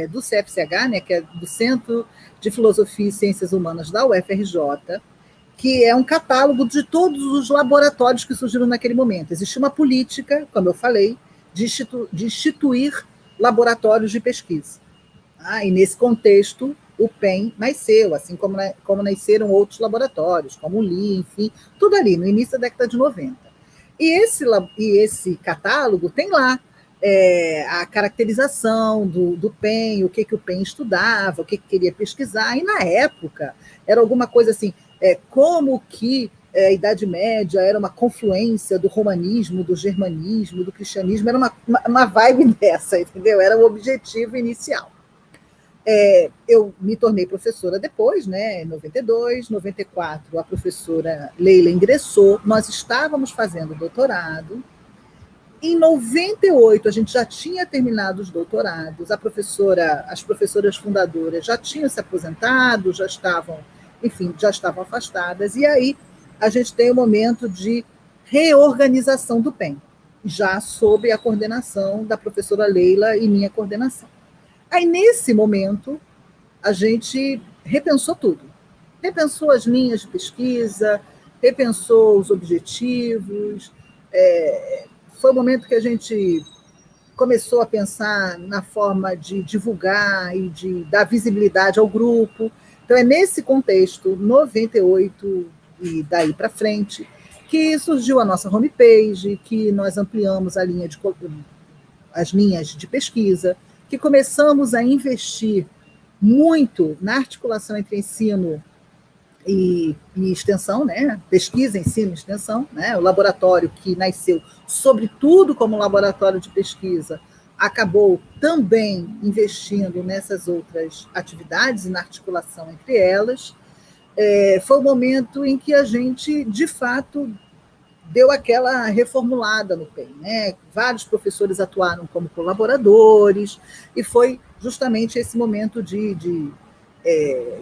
do CFCH, né, que é do Centro de Filosofia e Ciências Humanas da UFRJ, que é um catálogo de todos os laboratórios que surgiram naquele momento. Existia uma política, como eu falei, de instituir laboratórios de pesquisa. E nesse contexto, o PEN nasceu, assim como nasceram outros laboratórios, como o LI, enfim, tudo ali, no início da década de 90. E esse catálogo tem lá a caracterização do PEN, o que o PEN estudava, o que queria pesquisar, e na época era alguma coisa assim, como que a Idade Média era uma confluência do romanismo, do germanismo, do cristianismo, era uma vibe dessa, entendeu? Era o objetivo inicial. Eu me tornei professora depois, né, em 92, 94, a professora Leila ingressou, nós estávamos fazendo doutorado. Em 98, a gente já tinha terminado os doutorados, as professoras fundadoras já tinham se aposentado, já estavam afastadas, e aí a gente tem o momento de reorganização do PEN, já sob a coordenação da professora Leila e minha coordenação. Aí, nesse momento, a gente repensou tudo. Repensou as linhas de pesquisa, repensou os objetivos. Foi o momento que a gente começou a pensar na forma de divulgar e de dar visibilidade ao grupo. Então, é nesse contexto, 98 e daí para frente, que surgiu a nossa homepage, que nós ampliamos as linhas de pesquisa, que começamos a investir muito na articulação entre ensino e extensão, né? Pesquisa, ensino e extensão, né? O laboratório que nasceu, sobretudo como laboratório de pesquisa, acabou também investindo nessas outras atividades e na articulação entre elas. Foi o momento em que a gente, de fato, deu aquela reformulada no PEN, né? Vários professores atuaram como colaboradores, e foi justamente esse momento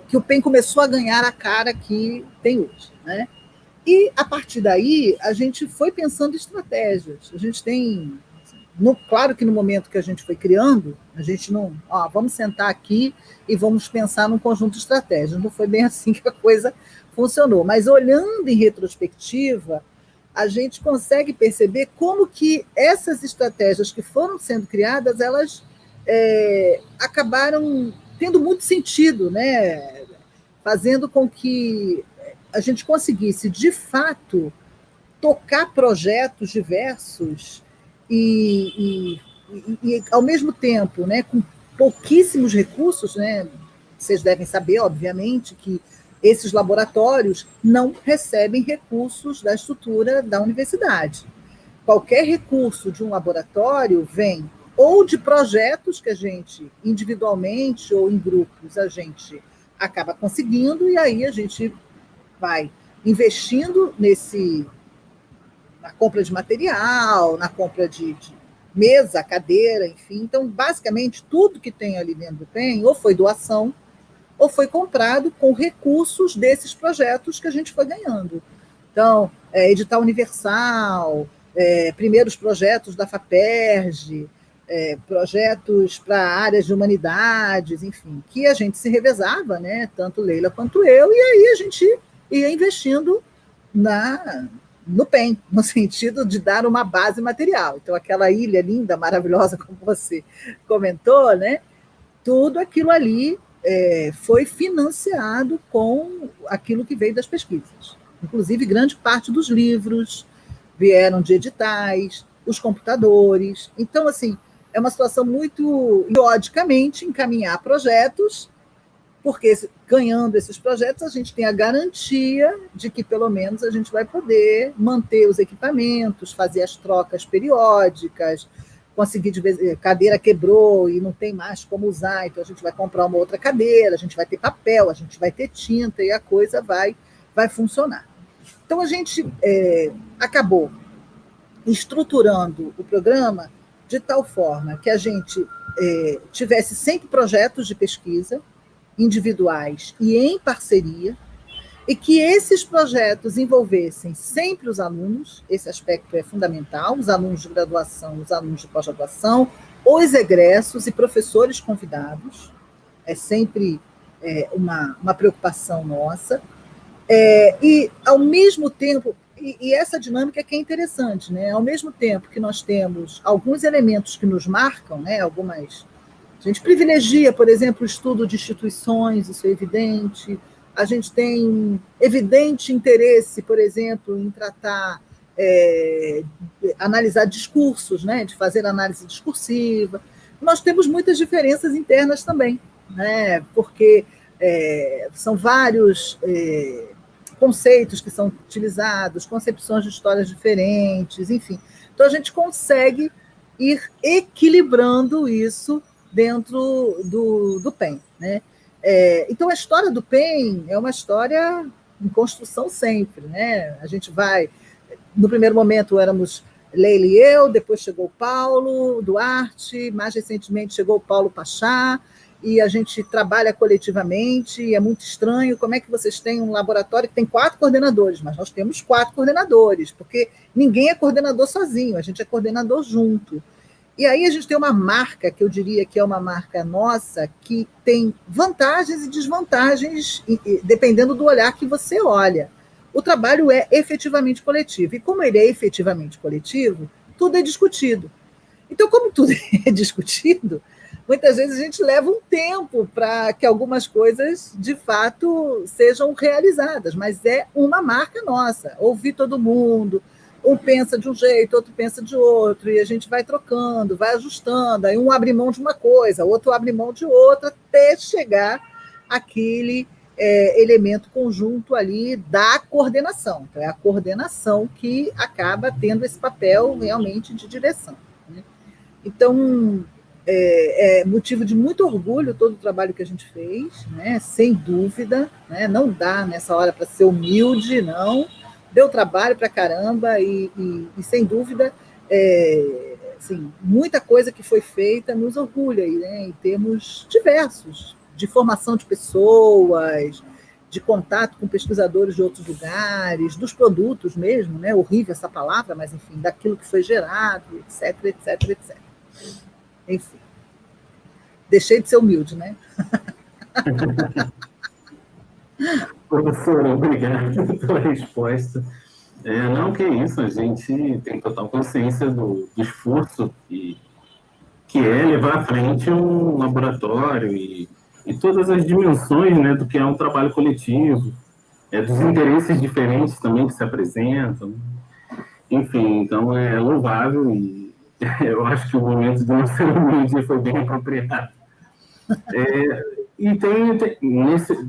que o PEN começou a ganhar a cara que tem hoje, né? E, a partir daí, a gente foi pensando em estratégias. A gente tem... claro que no momento que a gente foi criando, a gente não... vamos sentar aqui e vamos pensar num conjunto de estratégias. Não foi bem assim que a coisa funcionou. Mas, olhando em retrospectiva, a gente consegue perceber como que essas estratégias que foram sendo criadas, elas acabaram tendo muito sentido, né? Fazendo com que a gente conseguisse, de fato, tocar projetos diversos e ao mesmo tempo, né, com pouquíssimos recursos, né? Vocês devem saber, obviamente, que esses laboratórios não recebem recursos da estrutura da universidade. Qualquer recurso de um laboratório vem ou de projetos que a gente, individualmente ou em grupos, a gente acaba conseguindo, e aí a gente vai investindo na compra de material, na compra de mesa, cadeira, enfim. Então, basicamente, tudo que tem ali dentro do PEN ou foi doação ou foi comprado com recursos desses projetos que a gente foi ganhando. Então, edital universal, primeiros projetos da FAPERJ, projetos para áreas de humanidades, enfim, que a gente se revezava, né, tanto Leila quanto eu, e aí a gente ia investindo no PEN, no sentido de dar uma base material. Então, aquela ilha linda, maravilhosa, como você comentou, né, tudo aquilo ali foi financiado com aquilo que veio das pesquisas. Inclusive, grande parte dos livros vieram de editais, os computadores. Então, assim, é uma situação muito, periodicamente, encaminhar projetos, porque ganhando esses projetos a gente tem a garantia de que, pelo menos, a gente vai poder manter os equipamentos, fazer as trocas periódicas, conseguir, cadeira quebrou e não tem mais como usar, então a gente vai comprar uma outra cadeira, a gente vai ter papel, a gente vai ter tinta e a coisa vai funcionar. Então, a gente acabou estruturando o programa de tal forma que a gente tivesse sempre projetos de pesquisa individuais e em parceria, e que esses projetos envolvessem sempre os alunos, esse aspecto é fundamental, os alunos de graduação, os alunos de pós-graduação, os egressos e professores convidados, é sempre uma preocupação nossa, e ao mesmo tempo, e essa dinâmica que é interessante, né? Ao mesmo tempo que nós temos alguns elementos que nos marcam, né? A gente privilegia, por exemplo, o estudo de instituições, isso é evidente. A gente tem um evidente interesse, por exemplo, em tratar, analisar discursos, né? De fazer análise discursiva. Nós temos muitas diferenças internas também, né? Porque são vários conceitos que são utilizados, concepções de histórias diferentes, enfim. Então, a gente consegue ir equilibrando isso dentro do PEN, né? Então, a história do PEN é uma história em construção sempre, né? A gente vai... No primeiro momento, éramos Leila e eu, depois chegou o Paulo Duarte, mais recentemente chegou o Paulo Pachá, e a gente trabalha coletivamente, e é muito estranho como é que vocês têm um laboratório que tem 4 coordenadores, mas nós temos 4 coordenadores, porque ninguém é coordenador sozinho, a gente é coordenador junto. E aí a gente tem uma marca, que eu diria que é uma marca nossa, que tem vantagens e desvantagens, dependendo do olhar que você olha. O trabalho é efetivamente coletivo, e como ele é efetivamente coletivo, tudo é discutido. Então, como tudo é discutido, muitas vezes a gente leva um tempo para que algumas coisas, de fato, sejam realizadas, mas é uma marca nossa. Ouvir todo mundo, um pensa de um jeito, outro pensa de outro, e a gente vai trocando, vai ajustando, aí um abre mão de uma coisa, outro abre mão de outra, até chegar àquele elemento conjunto ali da coordenação. Então, é a coordenação que acaba tendo esse papel realmente de direção, né? Então, é motivo de muito orgulho todo o trabalho que a gente fez, né? Sem dúvida, né? Não dá nessa hora para ser humilde, não. Deu trabalho para caramba e sem dúvida, assim, muita coisa que foi feita nos orgulha, né? Em termos diversos, de formação de pessoas, de contato com pesquisadores de outros lugares, dos produtos mesmo, né? Horrível essa palavra, mas enfim, daquilo que foi gerado, etc, etc, etc. Enfim, deixei de ser humilde, né? Professora, obrigado pela resposta. Não, que isso, a gente tem total consciência do esforço que é levar à frente um laboratório e todas as dimensões, né, do que é um trabalho coletivo, dos interesses diferentes também que se apresentam. Enfim, então é louvável e eu acho que o momento de não ser humilde foi bem apropriado. E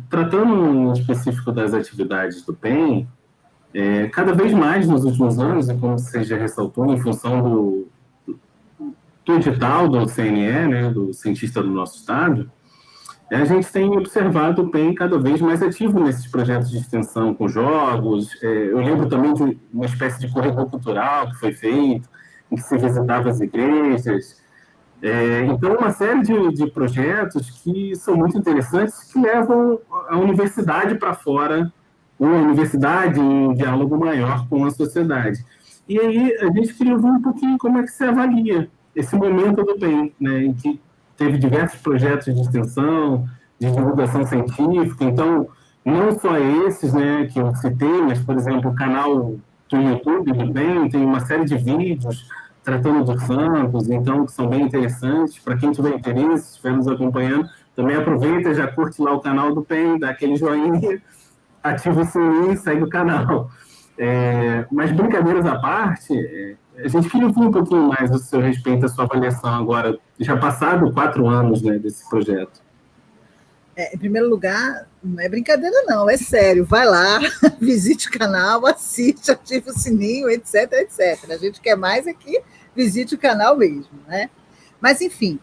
tratando em específico das atividades do PEN, cada vez mais nos últimos anos, e como você já ressaltou, em função do edital do CNE, né, do cientista do nosso estado, a gente tem observado o PEN cada vez mais ativo nesses projetos de extensão com jogos. Eu lembro também de uma espécie de corredor cultural que foi feito, em que se visitava as igrejas. Então, uma série de projetos que são muito interessantes, que levam a universidade para fora, ou a universidade em um diálogo maior com a sociedade. E aí a gente queria ver um pouquinho como é que se avalia esse momento do PEN, né, em que teve diversos projetos de extensão, de divulgação científica. Então, não só esses, né, que eu citei, mas, por exemplo, o canal do YouTube do PEN tem uma série de vídeos tratando dos Santos, então, que são bem interessantes. Para quem tiver interesse, estiver nos acompanhando, também aproveita, já curte lá o canal do PEN, dá aquele joinha, ativa o sininho e segue o canal. Mas, brincadeiras à parte, a gente queria ouvir um pouquinho mais do seu respeito, a sua avaliação agora, já passado 4 anos, né, desse projeto. Em primeiro lugar, não é brincadeira não, é sério, vai lá, visite o canal, assiste, ative o sininho, etc, etc. A gente quer mais aqui, visite o canal mesmo, né? Mas, enfim,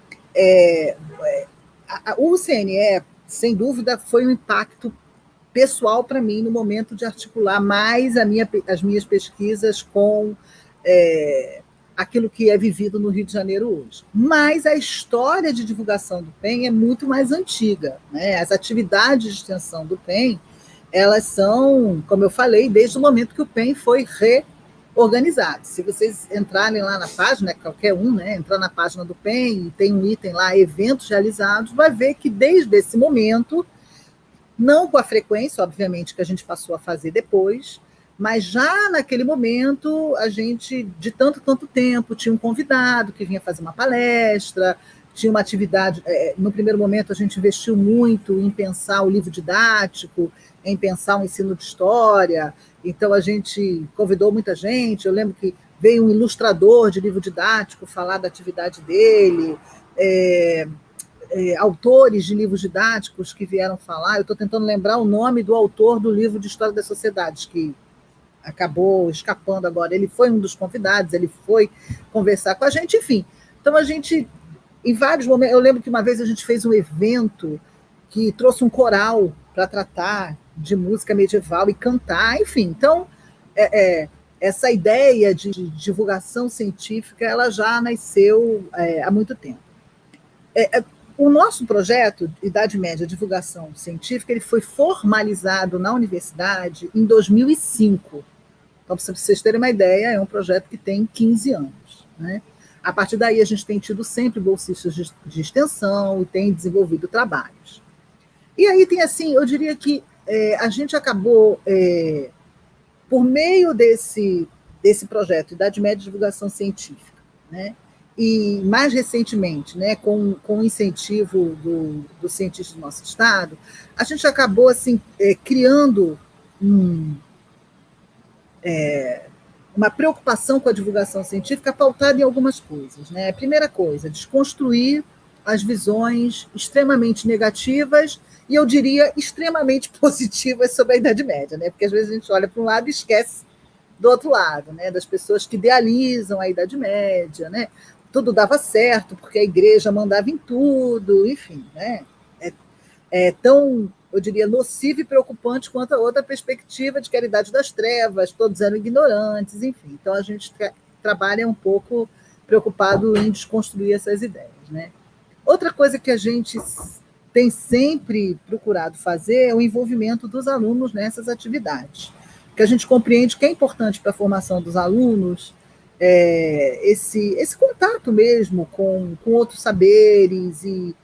o CNE, sem dúvida, foi um impacto pessoal para mim no momento de articular mais as minhas pesquisas com aquilo que é vivido no Rio de Janeiro hoje. Mas a história de divulgação do PEN é muito mais antiga, né? As atividades de extensão do PEN, elas são, como eu falei, desde o momento que o PEN foi reorganizado. Se vocês entrarem lá na página, qualquer um, né, entrar na página do PEN e tem um item lá, eventos realizados, vai ver que desde esse momento, não com a frequência, obviamente, que a gente passou a fazer depois, mas já naquele momento, a gente, de tanto tempo, tinha um convidado que vinha fazer uma palestra, tinha uma atividade. No primeiro momento, a gente investiu muito em pensar o livro didático, em pensar o ensino de história, então a gente convidou muita gente. Eu lembro que veio um ilustrador de livro didático falar da atividade dele, autores de livros didáticos que vieram falar. Eu estou tentando lembrar o nome do autor do livro de História das Sociedades, que acabou escapando agora. Ele foi um dos convidados, ele foi conversar com a gente, enfim. Então, a gente, em vários momentos, eu lembro que uma vez a gente fez um evento que trouxe um coral para tratar de música medieval e cantar, enfim. Então, essa ideia de divulgação científica, ela já nasceu há muito tempo. O nosso projeto, Idade Média Divulgação Científica, ele foi formalizado na universidade em 2005. Então, para vocês terem uma ideia, é um projeto que tem 15 anos. Né? A partir daí, a gente tem tido sempre bolsistas de extensão e tem desenvolvido trabalhos. E aí tem, assim, eu diria que a gente acabou, por meio desse projeto, Idade Média Divulgação Científica, né? E, mais recentemente, né, com o incentivo do cientista do nosso estado, a gente acabou assim, criando uma preocupação com a divulgação científica pautada em algumas coisas. Né? A primeira coisa, desconstruir as visões extremamente negativas e, eu diria, extremamente positivas sobre a Idade Média, né? Porque às vezes a gente olha para um lado e esquece do outro lado, né? Das pessoas que idealizam a Idade Média, né? Tudo dava certo, porque a igreja mandava em tudo, enfim, né? É tão, eu diria, nocivo e preocupante quanto a outra perspectiva de que era a Idade das Trevas, todos eram ignorantes, enfim. Então, a gente trabalha um pouco preocupado em desconstruir essas ideias, né? Outra coisa que a gente tem sempre procurado fazer é o envolvimento dos alunos nessas atividades, porque a gente compreende que é importante para a formação dos alunos esse contato mesmo com outros saberes, e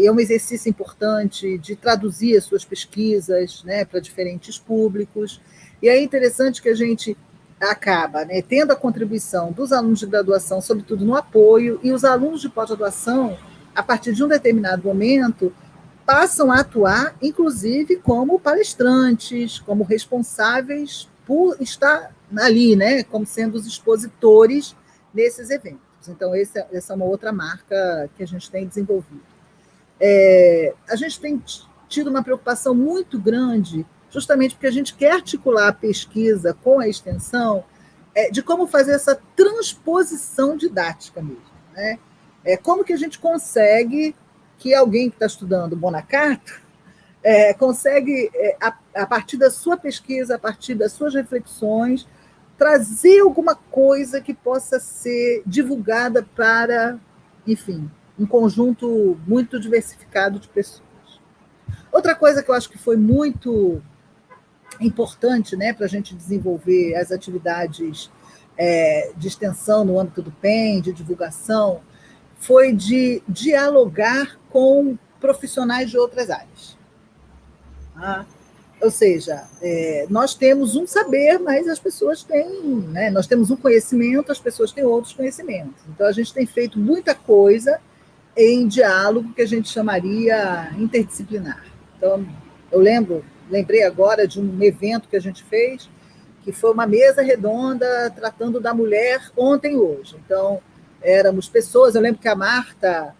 é um exercício importante de traduzir as suas pesquisas, né, para diferentes públicos, e é interessante que a gente acaba, né, tendo a contribuição dos alunos de graduação, sobretudo no apoio, e os alunos de pós-graduação, a partir de um determinado momento, passam a atuar, inclusive, como palestrantes, como responsáveis por estar ali, né, como sendo os expositores desses eventos. Então, essa é uma outra marca que a gente tem desenvolvido. A gente tem tido uma preocupação muito grande, justamente porque a gente quer articular a pesquisa com a extensão, de como fazer essa transposição didática mesmo, né? Como que a gente consegue que alguém que está estudando Bonacarto consegue, a partir da sua pesquisa, a partir das suas reflexões, trazer alguma coisa que possa ser divulgada para, enfim, um conjunto muito diversificado de pessoas. Outra coisa que eu acho que foi muito importante, né, para a gente desenvolver as atividades de extensão no âmbito do PEN, de divulgação, foi de dialogar com profissionais de outras áreas. Ou seja, nós temos um saber, mas as pessoas têm, né, nós temos um conhecimento, as pessoas têm outros conhecimentos. Então, a gente tem feito muita coisa em diálogo que a gente chamaria interdisciplinar. Então, eu lembrei agora de um evento que a gente fez, que foi uma mesa redonda tratando da mulher ontem e hoje. Então, éramos pessoas, eu lembro que a Marta,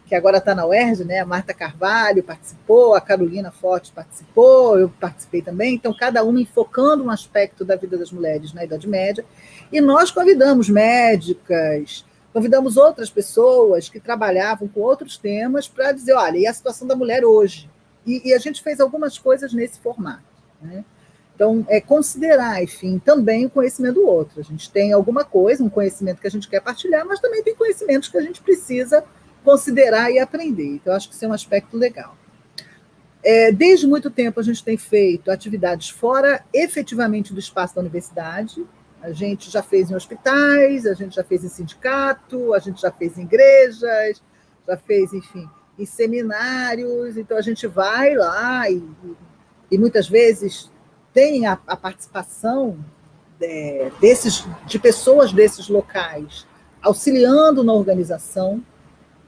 que agora está na UERJ, né, a Marta Carvalho participou, a Carolina Forte participou, eu participei também, então cada uma enfocando um aspecto da vida das mulheres na Idade Média, e nós convidamos médicas, convidamos outras pessoas que trabalhavam com outros temas para dizer, olha, e a situação da mulher hoje? E a gente fez algumas coisas nesse formato, né? Então, considerar, enfim, também o conhecimento do outro. A gente tem alguma coisa, um conhecimento que a gente quer partilhar, mas também tem conhecimentos que a gente precisa considerar e aprender. Então, acho que isso é um aspecto legal. Desde muito tempo, a gente tem feito atividades fora, efetivamente, do espaço da universidade. A gente já fez em hospitais, a gente já fez em sindicato, a gente já fez em igrejas, já fez, enfim, em seminários. Então, a gente vai lá e muitas vezes tem a participação de pessoas desses locais auxiliando na organização,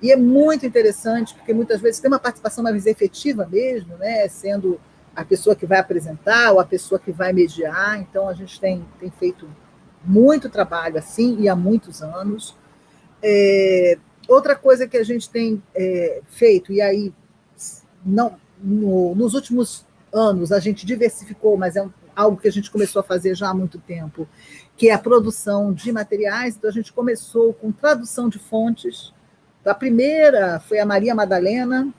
e é muito interessante, porque muitas vezes tem uma participação mais efetiva mesmo, né, sendo a pessoa que vai apresentar ou a pessoa que vai mediar. Então, a gente tem feito muito trabalho assim, e há muitos anos. Outra coisa que a gente tem feito, e aí nos últimos anos a gente diversificou, mas é algo que a gente começou a fazer já há muito tempo, que é a produção de materiais. Então, a gente começou com tradução de fontes. Então, a primeira foi a Maria Madalena,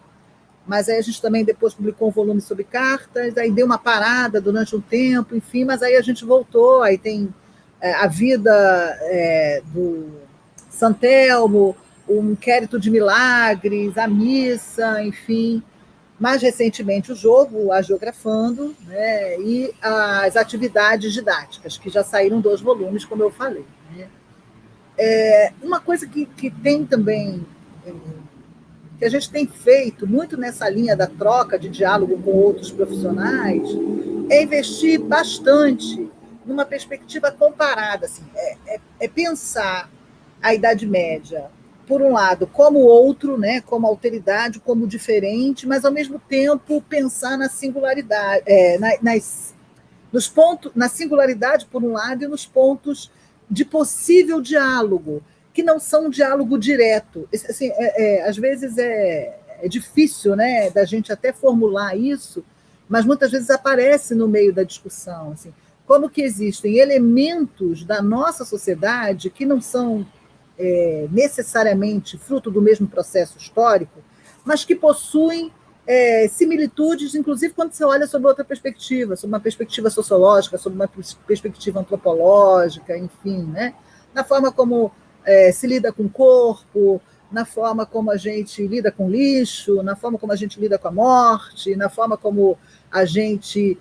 mas aí a gente também depois publicou um volume sobre cartas, aí deu uma parada durante um tempo, enfim, mas aí a gente voltou, aí tem a vida do Santelmo, o Inquérito de Milagres, a missa, enfim. Mais recentemente, o jogo, a Geografando, né, e as atividades didáticas, que já saíram 2 volumes, como eu falei, né. Uma coisa que tem também, que a gente tem feito muito nessa linha da troca de diálogo com outros profissionais, é investir bastante numa perspectiva comparada. Assim, pensar a Idade Média, por um lado, como outro, né, como alteridade, como diferente, mas, ao mesmo tempo, pensar na singularidade, na singularidade, por um lado, e nos pontos de possível diálogo, que não são um diálogo direto. Assim, às vezes é difícil, né, da gente até formular isso, mas muitas vezes aparece no meio da discussão. Assim, como que existem elementos da nossa sociedade que não são necessariamente fruto do mesmo processo histórico, mas que possuem similitudes, inclusive quando você olha sob outra perspectiva, sob uma perspectiva sociológica, sob uma perspectiva antropológica, enfim, né? Na forma como se lida com o corpo, na forma como a gente lida com lixo, na forma como a gente lida com a morte, na forma como a gente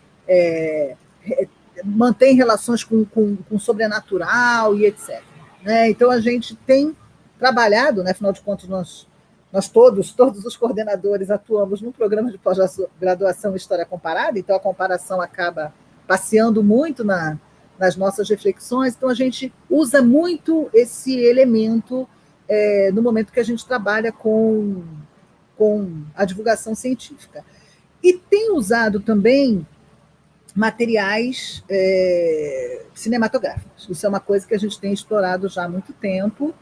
mantém relações com o sobrenatural e etc. Né? Então, a gente tem trabalhado, né, afinal de contas, nós todos os coordenadores atuamos num programa de pós-graduação em História Comparada, então a comparação acaba passeando muito nas nossas reflexões, então a gente usa muito esse elemento no momento que a gente trabalha com a divulgação científica. E tem usado também materiais cinematográficos. Isso é uma coisa que a gente tem explorado já há muito tempo.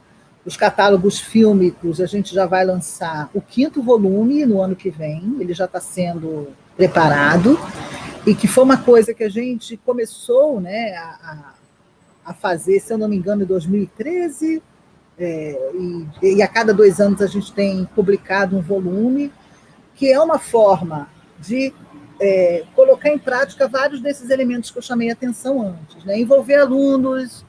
Os catálogos fílmicos, a gente já vai lançar o 5º volume no ano que vem, ele já está sendo preparado, e que foi uma coisa que a gente começou, né, a fazer, se eu não me engano, em 2013, e a cada 2 anos a gente tem publicado um volume, que é uma forma de colocar em prática vários desses elementos que eu chamei a atenção antes, né? Envolver alunos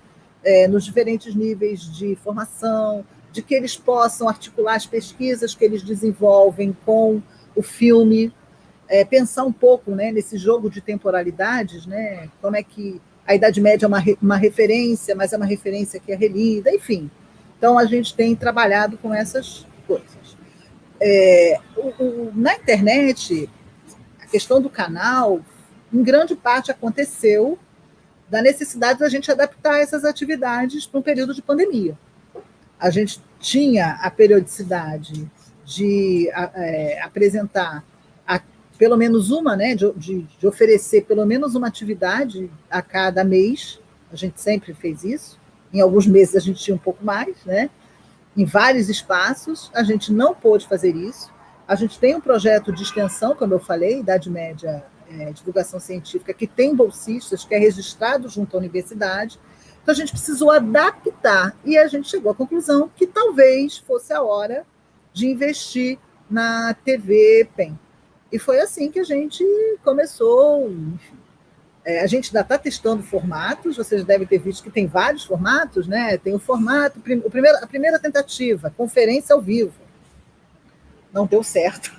nos diferentes níveis de formação, de que eles possam articular as pesquisas que eles desenvolvem com o filme, pensar um pouco, né, nesse jogo de temporalidades, né? Como é que a Idade Média é uma referência, mas é uma referência que é relida, enfim. Então, a gente tem trabalhado com essas coisas. Na internet, a questão do canal, em grande parte, aconteceu da necessidade da gente adaptar essas atividades para um período de pandemia. A gente tinha a periodicidade de apresentar pelo menos uma, né, de oferecer pelo menos uma atividade a cada mês, a gente sempre fez isso, em alguns meses a gente tinha um pouco mais, né, em vários espaços, a gente não pôde fazer isso. A gente tem um projeto de extensão, como eu falei, Idade Média, divulgação científica, que tem bolsistas, que é registrado junto à universidade. Então, a gente precisou adaptar, e a gente chegou à conclusão que talvez fosse a hora de investir na TV PEN. E foi assim que a gente começou, enfim. A gente ainda está testando formatos, vocês devem ter visto que tem vários formatos, né? Tem o formato, a primeira tentativa, conferência ao vivo. Não deu certo.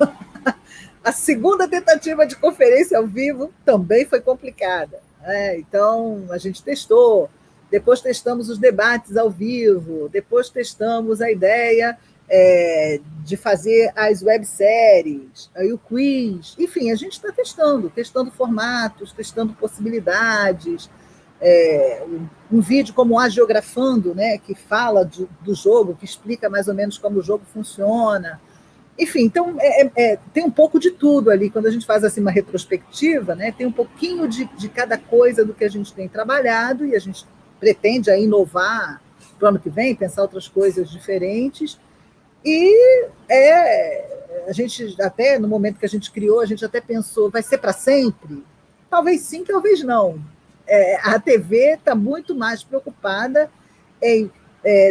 A segunda tentativa de conferência ao vivo também foi complicada. Então, a gente testou, depois testamos os debates ao vivo, depois testamos a ideia de fazer as webséries, aí o quiz, enfim, a gente está testando formatos, testando possibilidades, um vídeo como Agiografando, né, que fala do jogo, que explica mais ou menos como o jogo funciona. Enfim, então, tem um pouco de tudo ali, quando a gente faz assim, uma retrospectiva, né, tem um pouquinho de cada coisa do que a gente tem trabalhado, e a gente pretende aí inovar para o ano que vem, pensar outras coisas diferentes. E a gente até, no momento que a gente criou, a gente até pensou, vai ser para sempre? Talvez sim, talvez não. A TV está muito mais preocupada em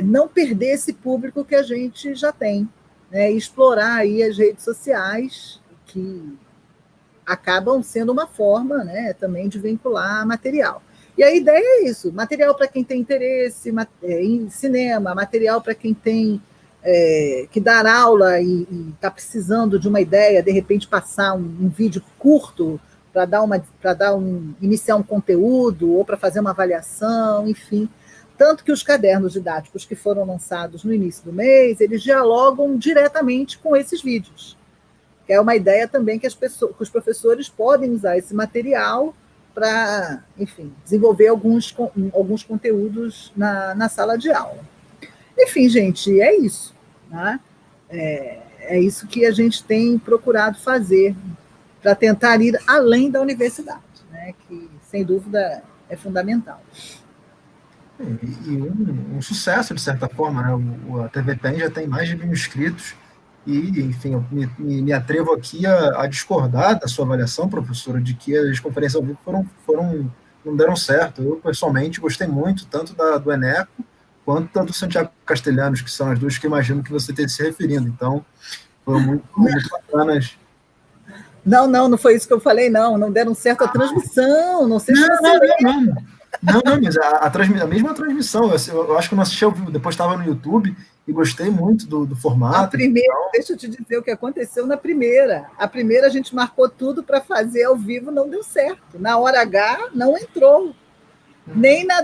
não perder esse público que a gente já tem, né? E explorar aí as redes sociais, que acabam sendo uma forma, né, também de vincular material. E a ideia é isso, material para quem tem interesse em cinema, material para quem tem que dar aula e está precisando de uma ideia, de repente passar um vídeo curto para iniciar um conteúdo ou para fazer uma avaliação, enfim. Tanto que os cadernos didáticos que foram lançados no início do mês, eles dialogam diretamente com esses vídeos. É uma ideia também que os professores podem usar esse material para, enfim, desenvolver alguns conteúdos na sala de aula. Enfim, gente, é isso. Né? É isso que a gente tem procurado fazer para tentar ir além da universidade, né? Que, sem dúvida, é fundamental. E um sucesso, de certa forma, né? A TV PEN já tem mais de 1.000 inscritos e, enfim, eu me atrevo aqui a discordar da sua avaliação, professora, de que as conferências ao vivo não deram certo. Eu, pessoalmente, gostei muito, tanto do Eneco, quanto do Santiago Castelhanos, que são as duas que eu imagino que você esteja se referindo. Então, foram muito bacanas. Não foi isso que eu falei, não deram certo a transmissão, não sei se você... Não. Não, não, mas a mesma transmissão, eu acho que eu não assisti ao vivo, depois estava no YouTube e gostei muito do formato. A primeira, deixa eu te dizer o que aconteceu na primeira. A primeira a gente marcou tudo para fazer ao vivo, não deu certo. Na hora H não entrou. Nem na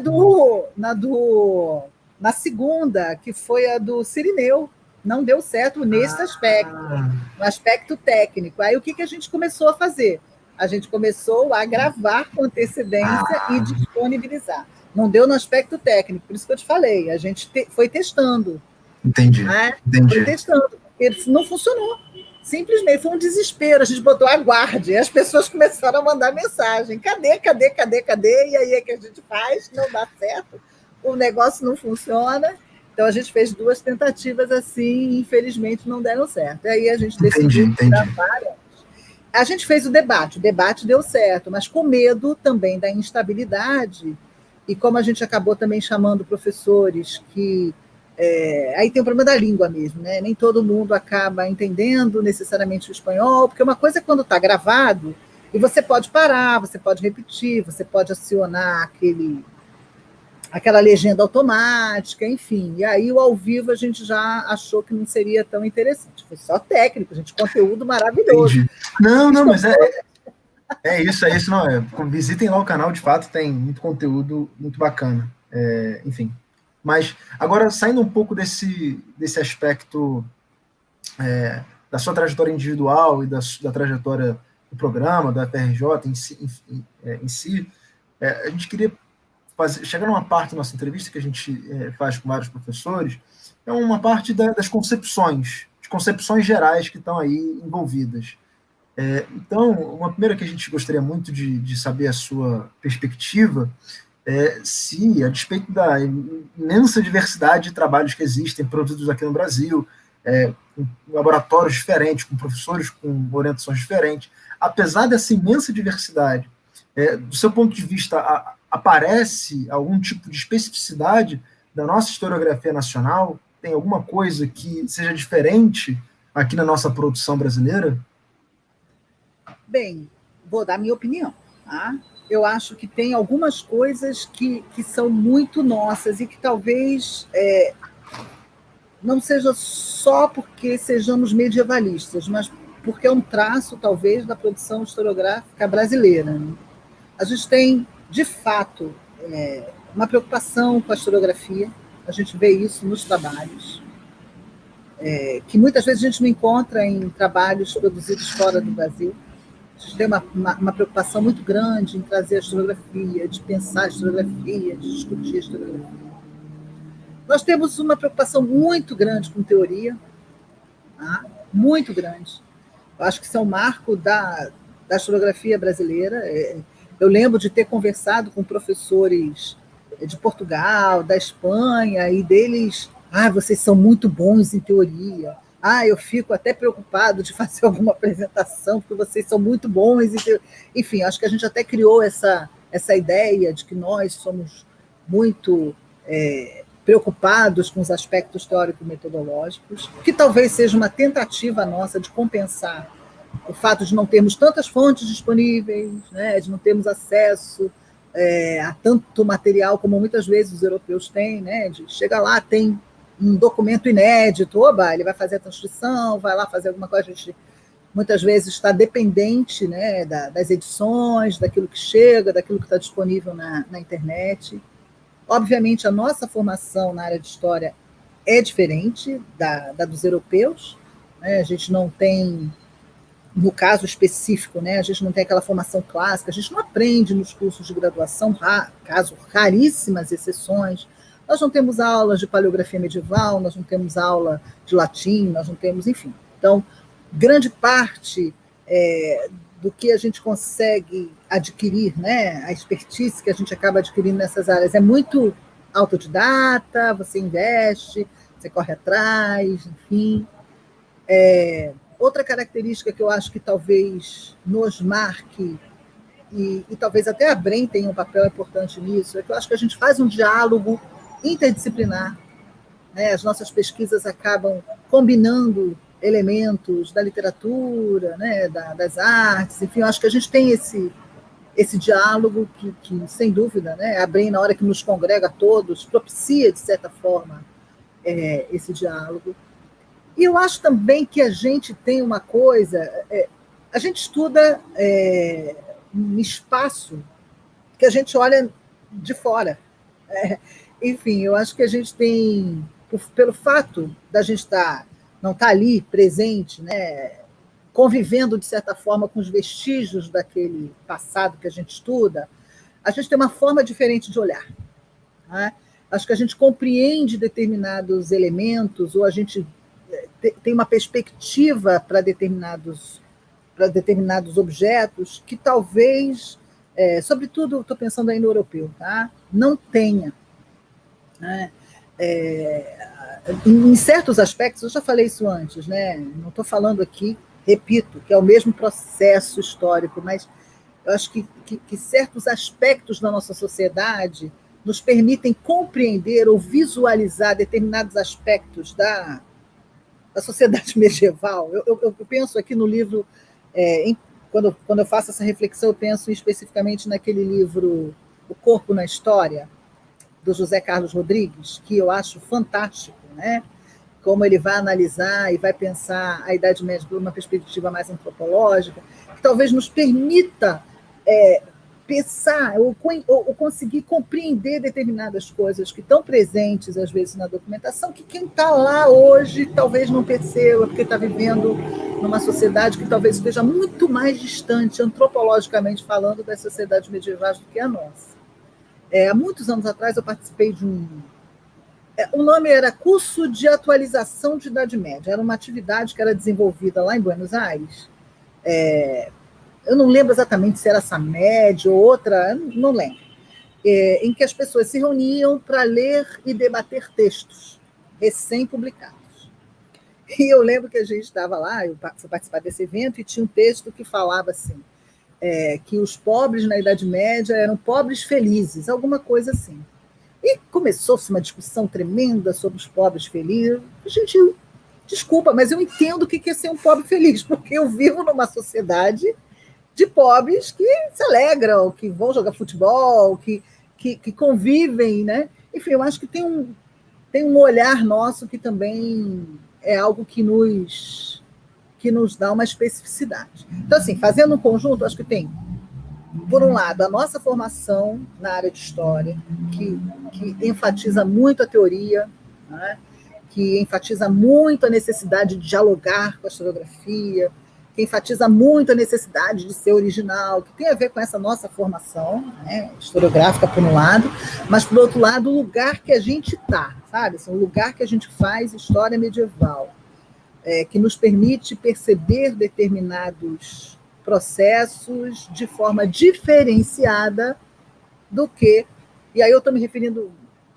segunda, que foi a do Cirineu. Não deu certo nesse aspecto, no aspecto técnico. Aí o que a gente começou a fazer? A gente começou a gravar com antecedência e disponibilizar. Não deu no aspecto técnico, por isso que eu te falei. A gente foi testando. Entendi. Né? Entendi. Foi testando. Ele não funcionou. Simplesmente foi um desespero. A gente botou aguarde. As pessoas começaram a mandar mensagem. Cadê? E aí é que a gente faz? Não dá certo. O negócio não funciona. Então a gente fez 2 tentativas assim e infelizmente não deram certo. E aí a gente decidiu gravar. A gente fez o debate deu certo, mas com medo também da instabilidade. E como a gente acabou também chamando professores que aí tem o problema da língua mesmo, né? Nem todo mundo acaba entendendo necessariamente o espanhol, porque uma coisa é quando está gravado, e você pode parar, você pode repetir, você pode acionar aquela legenda automática, enfim. E aí o ao vivo a gente já achou que não seria tão interessante. Foi só técnico, gente, conteúdo maravilhoso. Entendi. Não, mas é isso, não. Visitem lá o canal, de fato, tem muito conteúdo muito bacana. Enfim. Mas, agora, saindo um pouco desse aspecto da sua trajetória individual e da trajetória do programa, da FRJ em si, a gente queria chegar numa parte da nossa entrevista que a gente faz com vários professores, é uma parte das concepções, de concepções gerais que estão aí envolvidas. Então, uma primeira que a gente gostaria muito de saber a sua perspectiva, se, a despeito da imensa diversidade de trabalhos que existem produzidos aqui no Brasil, com laboratórios diferentes, com professores com orientações diferentes, apesar dessa imensa diversidade, do seu ponto de vista, aparece algum tipo de especificidade da nossa historiografia nacional? Tem alguma coisa que seja diferente aqui na nossa produção brasileira? Bem, vou dar minha opinião, tá? Eu acho que tem algumas coisas que são muito nossas e que talvez não seja só porque sejamos medievalistas, mas porque é um traço, talvez, da produção historiográfica brasileira. Né? A gente tem, de fato, uma preocupação com a historiografia, a gente vê isso nos trabalhos, que muitas vezes a gente não encontra em trabalhos produzidos fora do Brasil. A gente tem uma preocupação muito grande em trazer a historiografia, de pensar a historiografia, de discutir a historiografia. Nós temos uma preocupação muito grande com teoria, tá? Muito grande. Eu acho que isso é um marco da historiografia brasileira. Eu lembro de ter conversado com professores de Portugal, da Espanha, e deles, vocês são muito bons em teoria. Eu fico até preocupado de fazer alguma apresentação, porque vocês são muito bons. Enfim, acho que a gente até criou essa ideia de que nós somos muito preocupados com os aspectos teórico-metodológicos, que talvez seja uma tentativa nossa de compensar o fato de não termos tantas fontes disponíveis, né, de não termos acesso a tanto material como muitas vezes os europeus têm, né, de chegar lá, tem um documento inédito, ele vai fazer a transcrição, vai lá fazer alguma coisa, a gente muitas vezes está dependente, né, das edições, daquilo que chega, daquilo que está disponível na internet. Obviamente, a nossa formação na área de história é diferente da dos europeus, né? A gente não tem, no caso específico, né, a gente não tem aquela formação clássica, a gente não aprende nos cursos de graduação, caso raríssimas exceções. Nós não temos aulas de paleografia medieval, nós não temos aula de latim, nós não temos, enfim. Então, grande parte do que a gente consegue adquirir, né, a expertise que a gente acaba adquirindo nessas áreas é muito autodidata, você investe, você corre atrás, enfim. Outra característica que eu acho que talvez nos marque, e talvez até a Brem tenha um papel importante nisso, é que eu acho que a gente faz um diálogo interdisciplinar, né? As nossas pesquisas acabam combinando elementos da literatura, né? Das artes, enfim, eu acho que a gente tem esse diálogo que sem dúvida, né, a Bren, na hora que nos congrega a todos, propicia, de certa forma, esse diálogo. E eu acho também que a gente tem uma coisa, a gente estuda um espaço que a gente olha de fora. Enfim, eu acho que a gente tem, pelo fato da gente não estar ali presente, né, convivendo, de certa forma, com os vestígios daquele passado que a gente estuda, a gente tem uma forma diferente de olhar. Né? Acho que a gente compreende determinados elementos, ou a gente tem uma perspectiva para determinados objetos que talvez, sobretudo, estou pensando aí no europeu, tá? Não tenha. Né? Em certos aspectos, eu já falei isso antes, né? Não estou falando aqui, repito, que é o mesmo processo histórico, mas eu acho que certos aspectos da nossa sociedade nos permitem compreender ou visualizar determinados aspectos da sociedade medieval. Eu penso aqui no livro, quando eu faço essa reflexão, eu penso especificamente naquele livro O Corpo na História, do José Carlos Rodrigues, que eu acho fantástico, né? Como ele vai analisar e vai pensar a Idade Média por uma perspectiva mais antropológica, que talvez nos permita pensar ou conseguir compreender determinadas coisas que estão presentes, às vezes, na documentação, que quem está lá hoje talvez não perceba, porque está vivendo numa sociedade que talvez esteja muito mais distante, antropologicamente falando, das sociedades medievais do que a nossa. Há muitos anos atrás, eu participei de o nome era Curso de Atualização de Idade Média. Era uma atividade que era desenvolvida lá em Buenos Aires. Eu não lembro exatamente se era essa média ou outra, não lembro. Em que as pessoas se reuniam para ler e debater textos recém-publicados. E eu lembro que a gente estava lá, eu fui participar desse evento, e tinha um texto que falava assim, que os pobres na Idade Média eram pobres felizes, alguma coisa assim. E começou-se uma discussão tremenda sobre os pobres felizes. Gente, desculpa, mas eu entendo o que é ser um pobre feliz, porque eu vivo numa sociedade de pobres que se alegram, que vão jogar futebol, que convivem, né? Enfim, eu acho que tem um olhar nosso que também é algo que nos dá uma especificidade. Então, assim, fazendo um conjunto, acho que tem, por um lado, a nossa formação na área de história, que enfatiza muito a teoria, né? Que enfatiza muito a necessidade de dialogar com a historiografia, que enfatiza muito a necessidade de ser original, que tem a ver com essa nossa formação, né, historiográfica, por um lado, mas, por outro lado, o lugar que a gente está, sabe? Assim, o lugar que a gente faz história medieval, que nos permite perceber determinados processos de forma diferenciada do que... E aí eu estou me referindo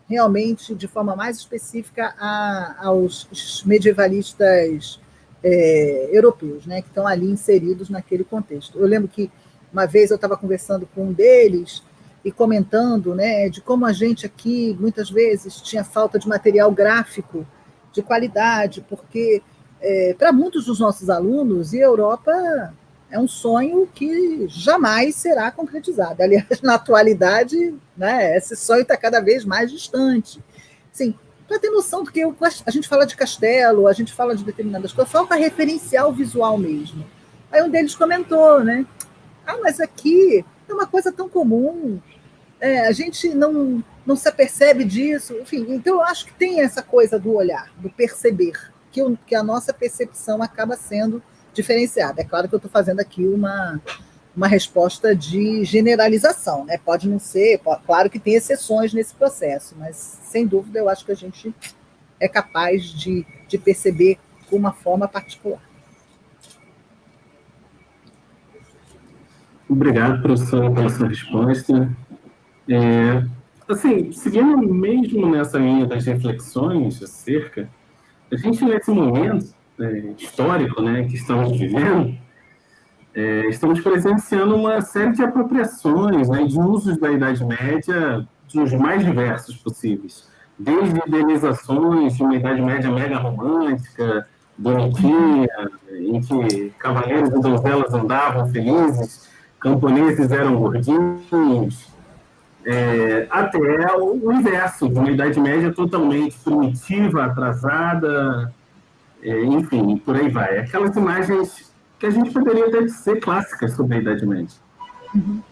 realmente de forma mais específica aos medievalistas europeus, né, que estão ali inseridos naquele contexto. Eu lembro que uma vez eu estava conversando com um deles e comentando, né, de como a gente aqui, muitas vezes, tinha falta de material gráfico de qualidade, porque para muitos dos nossos alunos, e a Europa é um sonho que jamais será concretizado. Aliás, na atualidade, né, esse sonho está cada vez mais distante. Assim, para ter noção, porque a gente fala de castelo, a gente fala de determinadas coisas, falta referencial visual mesmo. Aí um deles comentou, né? Mas aqui é uma coisa tão comum, a gente não se apercebe disso. Enfim, então eu acho que tem essa coisa do olhar, do perceber, que a nossa percepção acaba sendo diferenciada. É claro que eu estou fazendo aqui uma resposta de generalização, né? Pode não ser, claro que tem exceções nesse processo, mas, sem dúvida, eu acho que a gente é capaz de perceber com uma forma particular. Obrigado, professora, pela sua resposta. Assim, seguindo mesmo nessa linha das reflexões acerca, a gente, nesse momento histórico, né, que estamos vivendo, estamos presenciando uma série de apropriações, né, de usos da Idade Média dos mais diversos possíveis, desde idealizações de uma Idade Média mega romântica, bonitinha, em que cavaleiros e donzelas andavam felizes, camponeses eram gordinhos, até o inverso, de uma Idade Média totalmente primitiva, atrasada, enfim, por aí vai. Aquelas imagens que a gente poderia até dizer clássicas sobre a Idade Média. Uhum.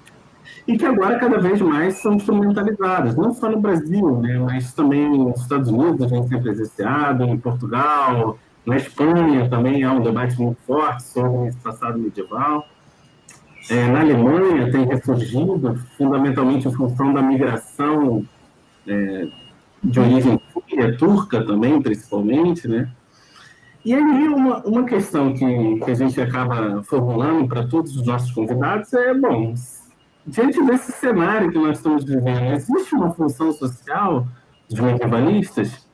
E que agora cada vez mais são instrumentalizadas, não só no Brasil, né, mas também nos Estados Unidos a gente tem presenciado, em Portugal, na Espanha também há um debate muito forte sobre esse passado medieval. Na Alemanha tem ressurgido, fundamentalmente em função da migração de origem síria, turca também, principalmente, né? E aí uma questão que a gente acaba formulando para todos os nossos convidados bom, diante desse cenário que nós estamos vivendo, existe uma função social dos medievalistas?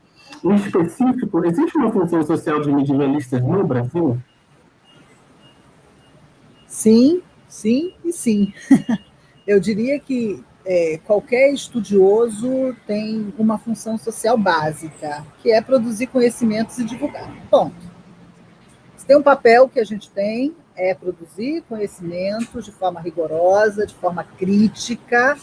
Em específico, existe uma função social dos medievalistas no Brasil? Sim, sim e sim. Eu diria que qualquer estudioso tem uma função social básica, que é produzir conhecimentos e divulgar. Ponto. Se tem um papel que a gente tem, é produzir conhecimentos de forma rigorosa, de forma crítica,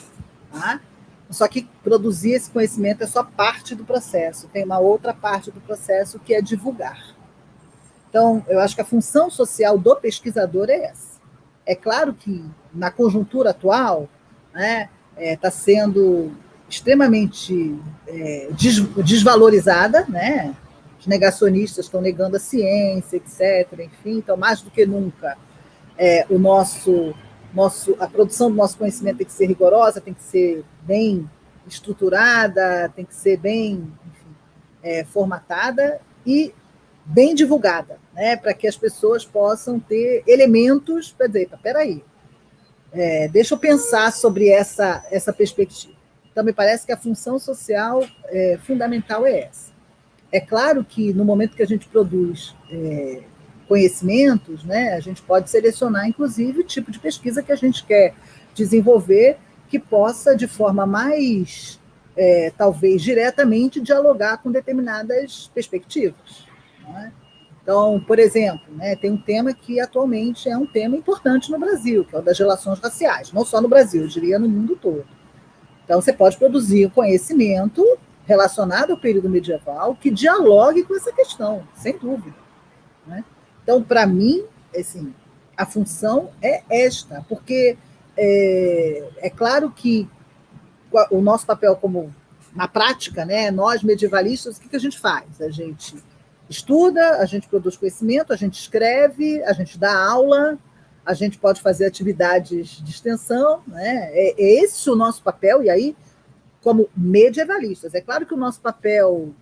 tá? Só que produzir esse conhecimento é só parte do processo. Tem uma outra parte do processo que é divulgar. Então, eu acho que a função social do pesquisador é essa. É claro que, na conjuntura atual, né, está sendo extremamente desvalorizada, né? Os negacionistas estão negando a ciência, etc. Enfim, então, mais do que nunca, a produção do nosso conhecimento tem que ser rigorosa, tem que ser bem estruturada, tem que ser bem, enfim, formatada e bem divulgada, né, para que as pessoas possam ter elementos para dizer, espera aí, deixa eu pensar sobre essa perspectiva. Então, me parece que a função social fundamental é essa. É claro que, no momento que a gente produz conhecimentos, né, a gente pode selecionar, inclusive, o tipo de pesquisa que a gente quer desenvolver, que possa, de forma mais, talvez, diretamente, dialogar com determinadas perspectivas. Né? Então, por exemplo, né, tem um tema que atualmente é um tema importante no Brasil, que é o das relações raciais, não só no Brasil, eu diria no mundo todo. Então, você pode produzir conhecimento relacionado ao período medieval que dialogue com essa questão, sem dúvida. Né? Então, para mim, assim, a função é esta, porque é claro que o nosso papel como, na prática, né, nós medievalistas, o que a gente faz? A gente estuda, a gente produz conhecimento, a gente escreve, a gente dá aula, a gente pode fazer atividades de extensão, né? É esse o nosso papel, e aí, como medievalistas, é claro que o nosso papel,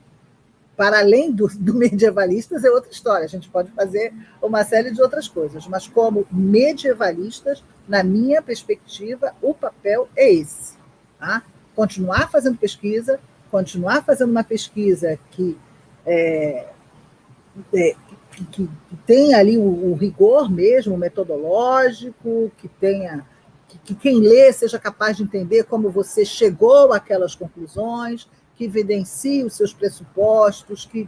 para além do medievalistas, é outra história, a gente pode fazer uma série de outras coisas, mas como medievalistas, na minha perspectiva, o papel é esse, tá? Continuar fazendo pesquisa, continuar fazendo uma pesquisa que tenha ali o rigor mesmo, metodológico, que quem lê seja capaz de entender como você chegou àquelas conclusões, que evidencie os seus pressupostos, que,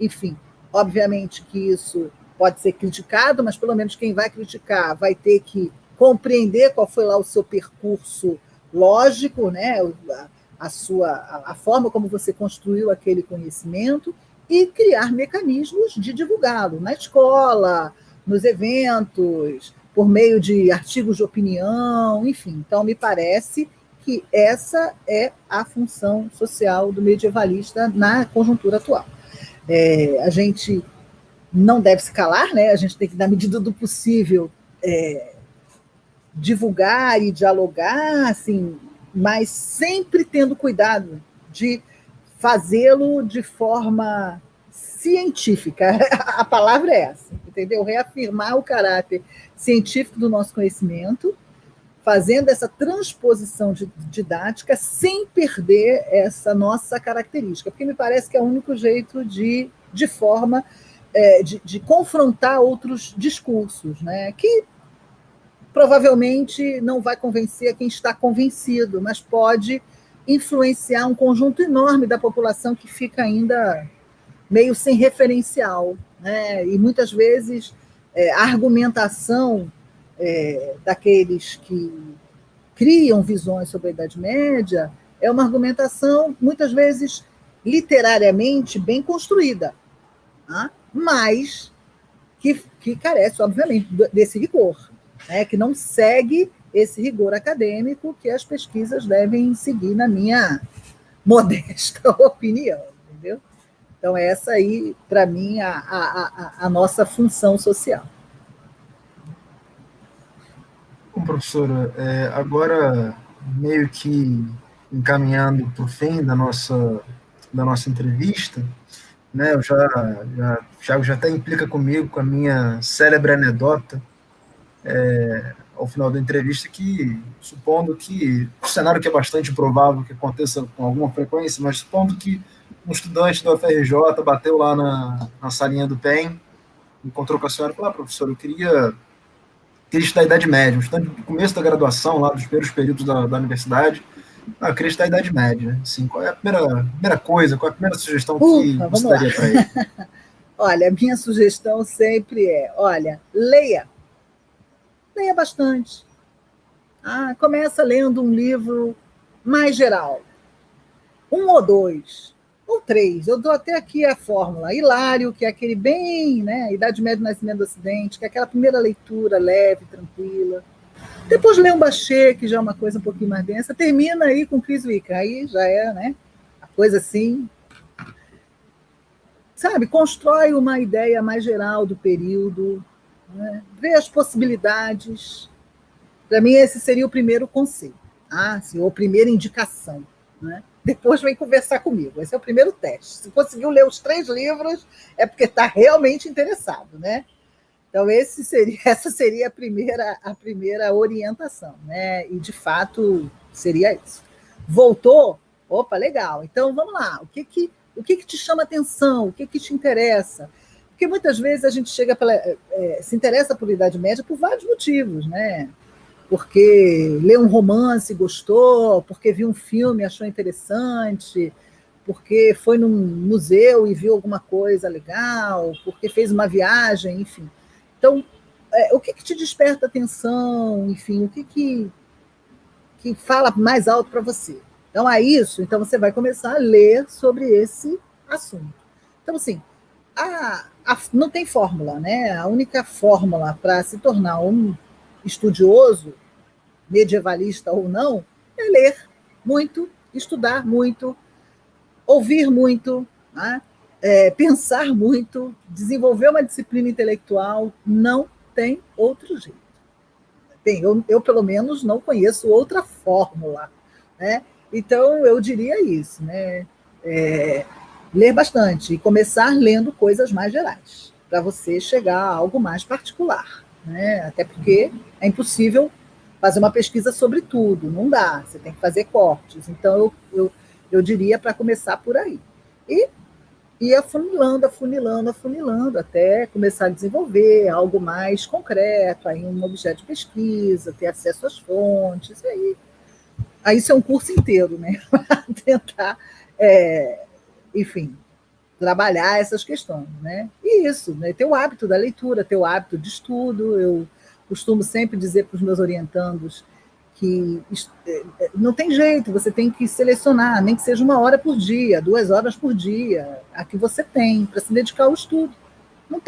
enfim, obviamente que isso pode ser criticado, mas pelo menos quem vai criticar vai ter que compreender qual foi lá o seu percurso lógico, né? A forma como você construiu aquele conhecimento, e criar mecanismos de divulgá-lo na escola, nos eventos, por meio de artigos de opinião, enfim. Então, me parece que essa é a função social do medievalista na conjuntura atual. A gente não deve se calar, né? A gente tem que, na medida do possível, divulgar e dialogar, assim, mas sempre tendo cuidado de fazê-lo de forma científica. A palavra é essa, entendeu? Reafirmar o caráter científico do nosso conhecimento, fazendo essa transposição didática sem perder essa nossa característica, porque me parece que é o único jeito de forma de confrontar outros discursos, né? Que provavelmente não vai convencer quem está convencido, mas pode influenciar um conjunto enorme da população que fica ainda meio sem referencial, né? E muitas vezes a argumentação daqueles que criam visões sobre a Idade Média é uma argumentação, muitas vezes, literariamente bem construída, tá? Mas que carece, obviamente, desse rigor, né? Que não segue esse rigor acadêmico que as pesquisas devem seguir, na minha modesta opinião, entendeu? Então, essa aí, para mim, a nossa função social. Bom, professora, agora meio que encaminhando para o fim da nossa entrevista, né, Thiago já até implica comigo com a minha célebre anedota, ao final da entrevista, que, supondo que, o cenário que é bastante provável que aconteça com alguma frequência, mas supondo que um estudante da UFRJ bateu lá na salinha do PEN, encontrou com a senhora e falou: professor, eu queria estudar a Idade Média, um estudante do começo da graduação, lá dos primeiros períodos da universidade. Eu queria estudar a Idade Média. Assim, qual é a primeira coisa, qual é a primeira sugestão que você daria para ele? Olha, a minha sugestão sempre é, leia bastante. Começa lendo um livro mais geral, 1 ou 2, ou 3. Eu dou até aqui a fórmula. Hilário, que é aquele bem, né, Idade Média, Nascimento do Ocidente, que é aquela primeira leitura leve, tranquila. Depois lê um Bachet, que já é uma coisa um pouquinho mais densa. Termina aí com Chris Wickham. Aí já é, né, a coisa assim, sabe, constrói uma ideia mais geral do período, né? Vê as possibilidades. Para mim, esse seria o primeiro conselho, ou a primeira indicação, né? Depois vem conversar comigo. Esse é o primeiro teste. Se conseguiu ler os 3 livros, é porque está realmente interessado, né? Então, essa seria a primeira orientação, né? E, de fato, seria isso. Voltou? Opa, legal. Então, vamos lá. O que te chama atenção? O que te interessa? Porque muitas vezes a gente se interessa por Idade Média por vários motivos, né? Porque leu um romance, gostou, porque viu um filme, achou interessante, porque foi num museu e viu alguma coisa legal, porque fez uma viagem, enfim. Então, o que te desperta atenção, enfim, o que fala mais alto para você? Então, então você vai começar a ler sobre esse assunto. Então, assim, não tem fórmula, né? A única fórmula para se tornar um estudioso, medievalista ou não, é ler muito, estudar muito, ouvir muito, né? Pensar muito, desenvolver uma disciplina intelectual. Não tem outro jeito. Eu pelo menos, não conheço outra fórmula, né? Então, eu diria isso, né? Ler bastante e começar lendo coisas mais gerais, para você chegar a algo mais particular, né? Até porque é impossível fazer uma pesquisa sobre tudo, não dá, você tem que fazer cortes. Então, eu diria para começar por aí. E ir afunilando, até começar a desenvolver algo mais concreto, aí um objeto de pesquisa, ter acesso às fontes, aí isso é um curso inteiro, né? Para tentar, enfim, trabalhar essas questões, né? E isso, né? Ter o hábito da leitura, ter o hábito de estudo. Eu costumo sempre dizer para os meus orientandos que não tem jeito, você tem que selecionar, nem que seja 1 hora por dia, 2 horas por dia, a que você tem para se dedicar ao estudo. Não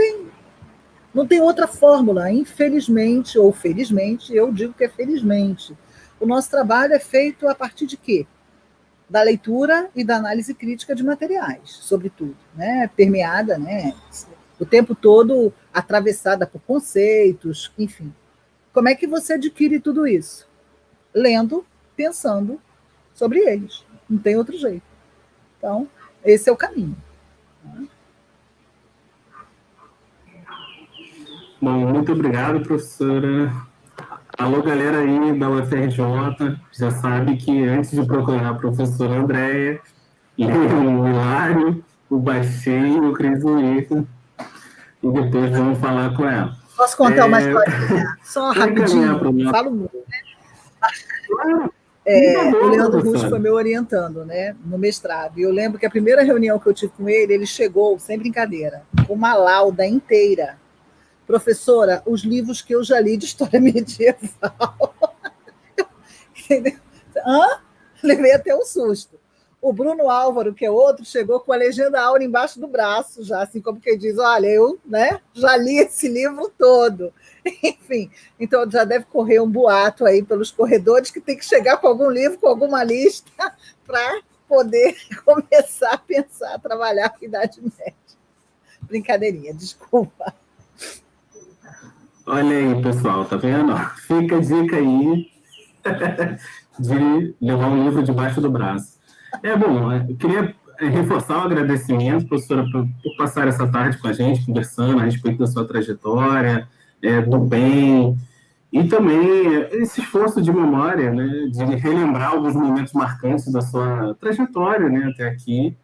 tem outra fórmula, infelizmente, ou felizmente, eu digo que é felizmente. O nosso trabalho é feito a partir de quê? Da leitura e da análise crítica de materiais, sobretudo, né? Permeada, né? O tempo todo atravessada por conceitos, enfim. Como é que você adquire tudo isso? Lendo, pensando sobre eles. Não tem outro jeito. Então, esse é o caminho. Bom, muito obrigado, professora. Alô, galera aí da UFRJ, já sabe que antes de procurar a professora Andréia, lê o Hilário, o Bachet, o Chris Wickham, e depois vamos falar com ela. Posso contar uma historinha? Só rapidinho, falo muito. O Leandro Russo foi meu orientando, né, no mestrado. E eu lembro que a primeira reunião que eu tive com ele chegou, sem brincadeira, com uma lauda inteira professora, os livros que eu já li de história medieval. Entendeu? Levei até um susto. O Bruno Álvaro, que é outro, chegou com a legenda áurea embaixo do braço, já assim como quem diz, olha, eu, né, já li esse livro todo. Enfim, então já deve correr um boato aí pelos corredores que tem que chegar com algum livro, com alguma lista, para poder começar a pensar, a trabalhar com a Idade Média. Brincadeirinha, desculpa. Olha aí, pessoal, tá vendo? Fica a dica aí de levar um livro debaixo do braço. Bom, eu queria reforçar o agradecimento, professora, por passar essa tarde com a gente, conversando a respeito da sua trajetória, do bem, e também esse esforço de memória, né, de relembrar alguns momentos marcantes da sua trajetória, né, até aqui,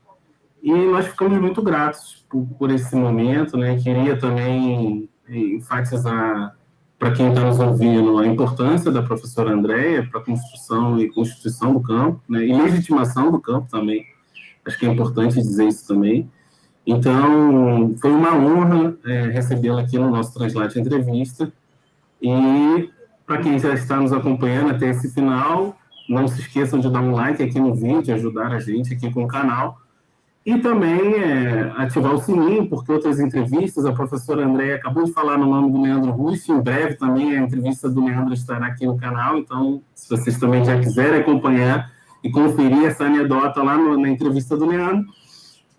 e nós ficamos muito gratos por esse momento, né, queria também enfatizar para quem está nos ouvindo, a importância da professora Andréia para a construção e constituição do campo, né, e legitimação do campo também. Acho que é importante dizer isso também. Então, foi uma honra recebê-la aqui no nosso Translate Entrevista. E, para quem já está nos acompanhando até esse final, não se esqueçam de dar um like aqui no vídeo, ajudar a gente aqui com o canal. E também ativar o sininho, porque outras entrevistas, a professora Andréia acabou de falar no nome do Leandro Russo, em breve também a entrevista do Leandro estará aqui no canal, então, se vocês também já quiserem acompanhar e conferir essa anedota lá na entrevista do Leandro,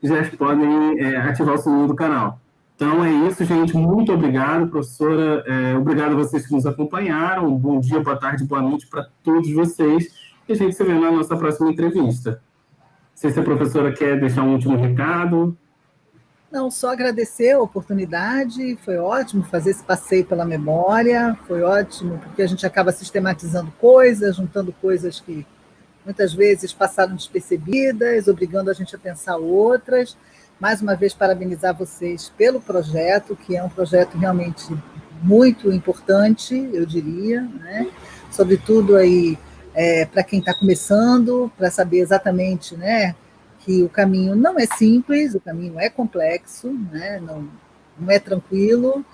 já podem ativar o sininho do canal. Então, é isso, gente. Muito obrigado, professora. Obrigado a vocês que nos acompanharam. Bom dia, boa tarde, boa noite para todos vocês. E a gente se vê na nossa próxima entrevista. Não sei se a professora quer deixar um último recado. Não, só agradecer a oportunidade, foi ótimo fazer esse passeio pela memória, foi ótimo, porque a gente acaba sistematizando coisas, juntando coisas que muitas vezes passaram despercebidas, obrigando a gente a pensar outras. Mais uma vez, parabenizar vocês pelo projeto, que é um projeto realmente muito importante, eu diria, né? Sobretudo aí, para quem está começando, para saber exatamente, né, que o caminho não é simples, o caminho é complexo, né, não é tranquilo,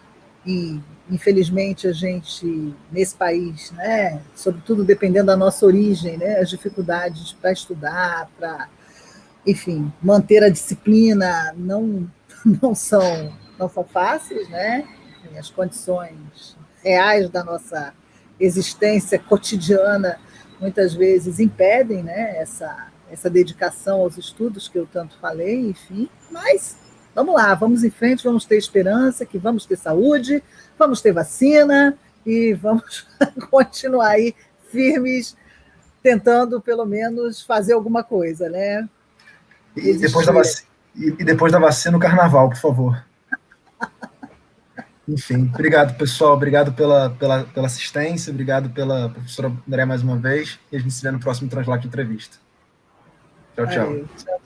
e infelizmente a gente, nesse país, né, sobretudo dependendo da nossa origem, né, as dificuldades para estudar, para, enfim, manter a disciplina não são fáceis, né? As condições reais da nossa existência cotidiana muitas vezes impedem, né, essa dedicação aos estudos que eu tanto falei, enfim, mas vamos lá, vamos em frente, vamos ter esperança, que vamos ter saúde, vamos ter vacina e vamos continuar aí firmes, tentando pelo menos fazer alguma coisa, né? E depois da vacina, o carnaval, por favor. Enfim, obrigado, pessoal. Obrigado pela assistência. Obrigado pela professora Andréia mais uma vez. E a gente se vê no próximo Translate Entrevista. Tchau, tchau. Valeu, tchau.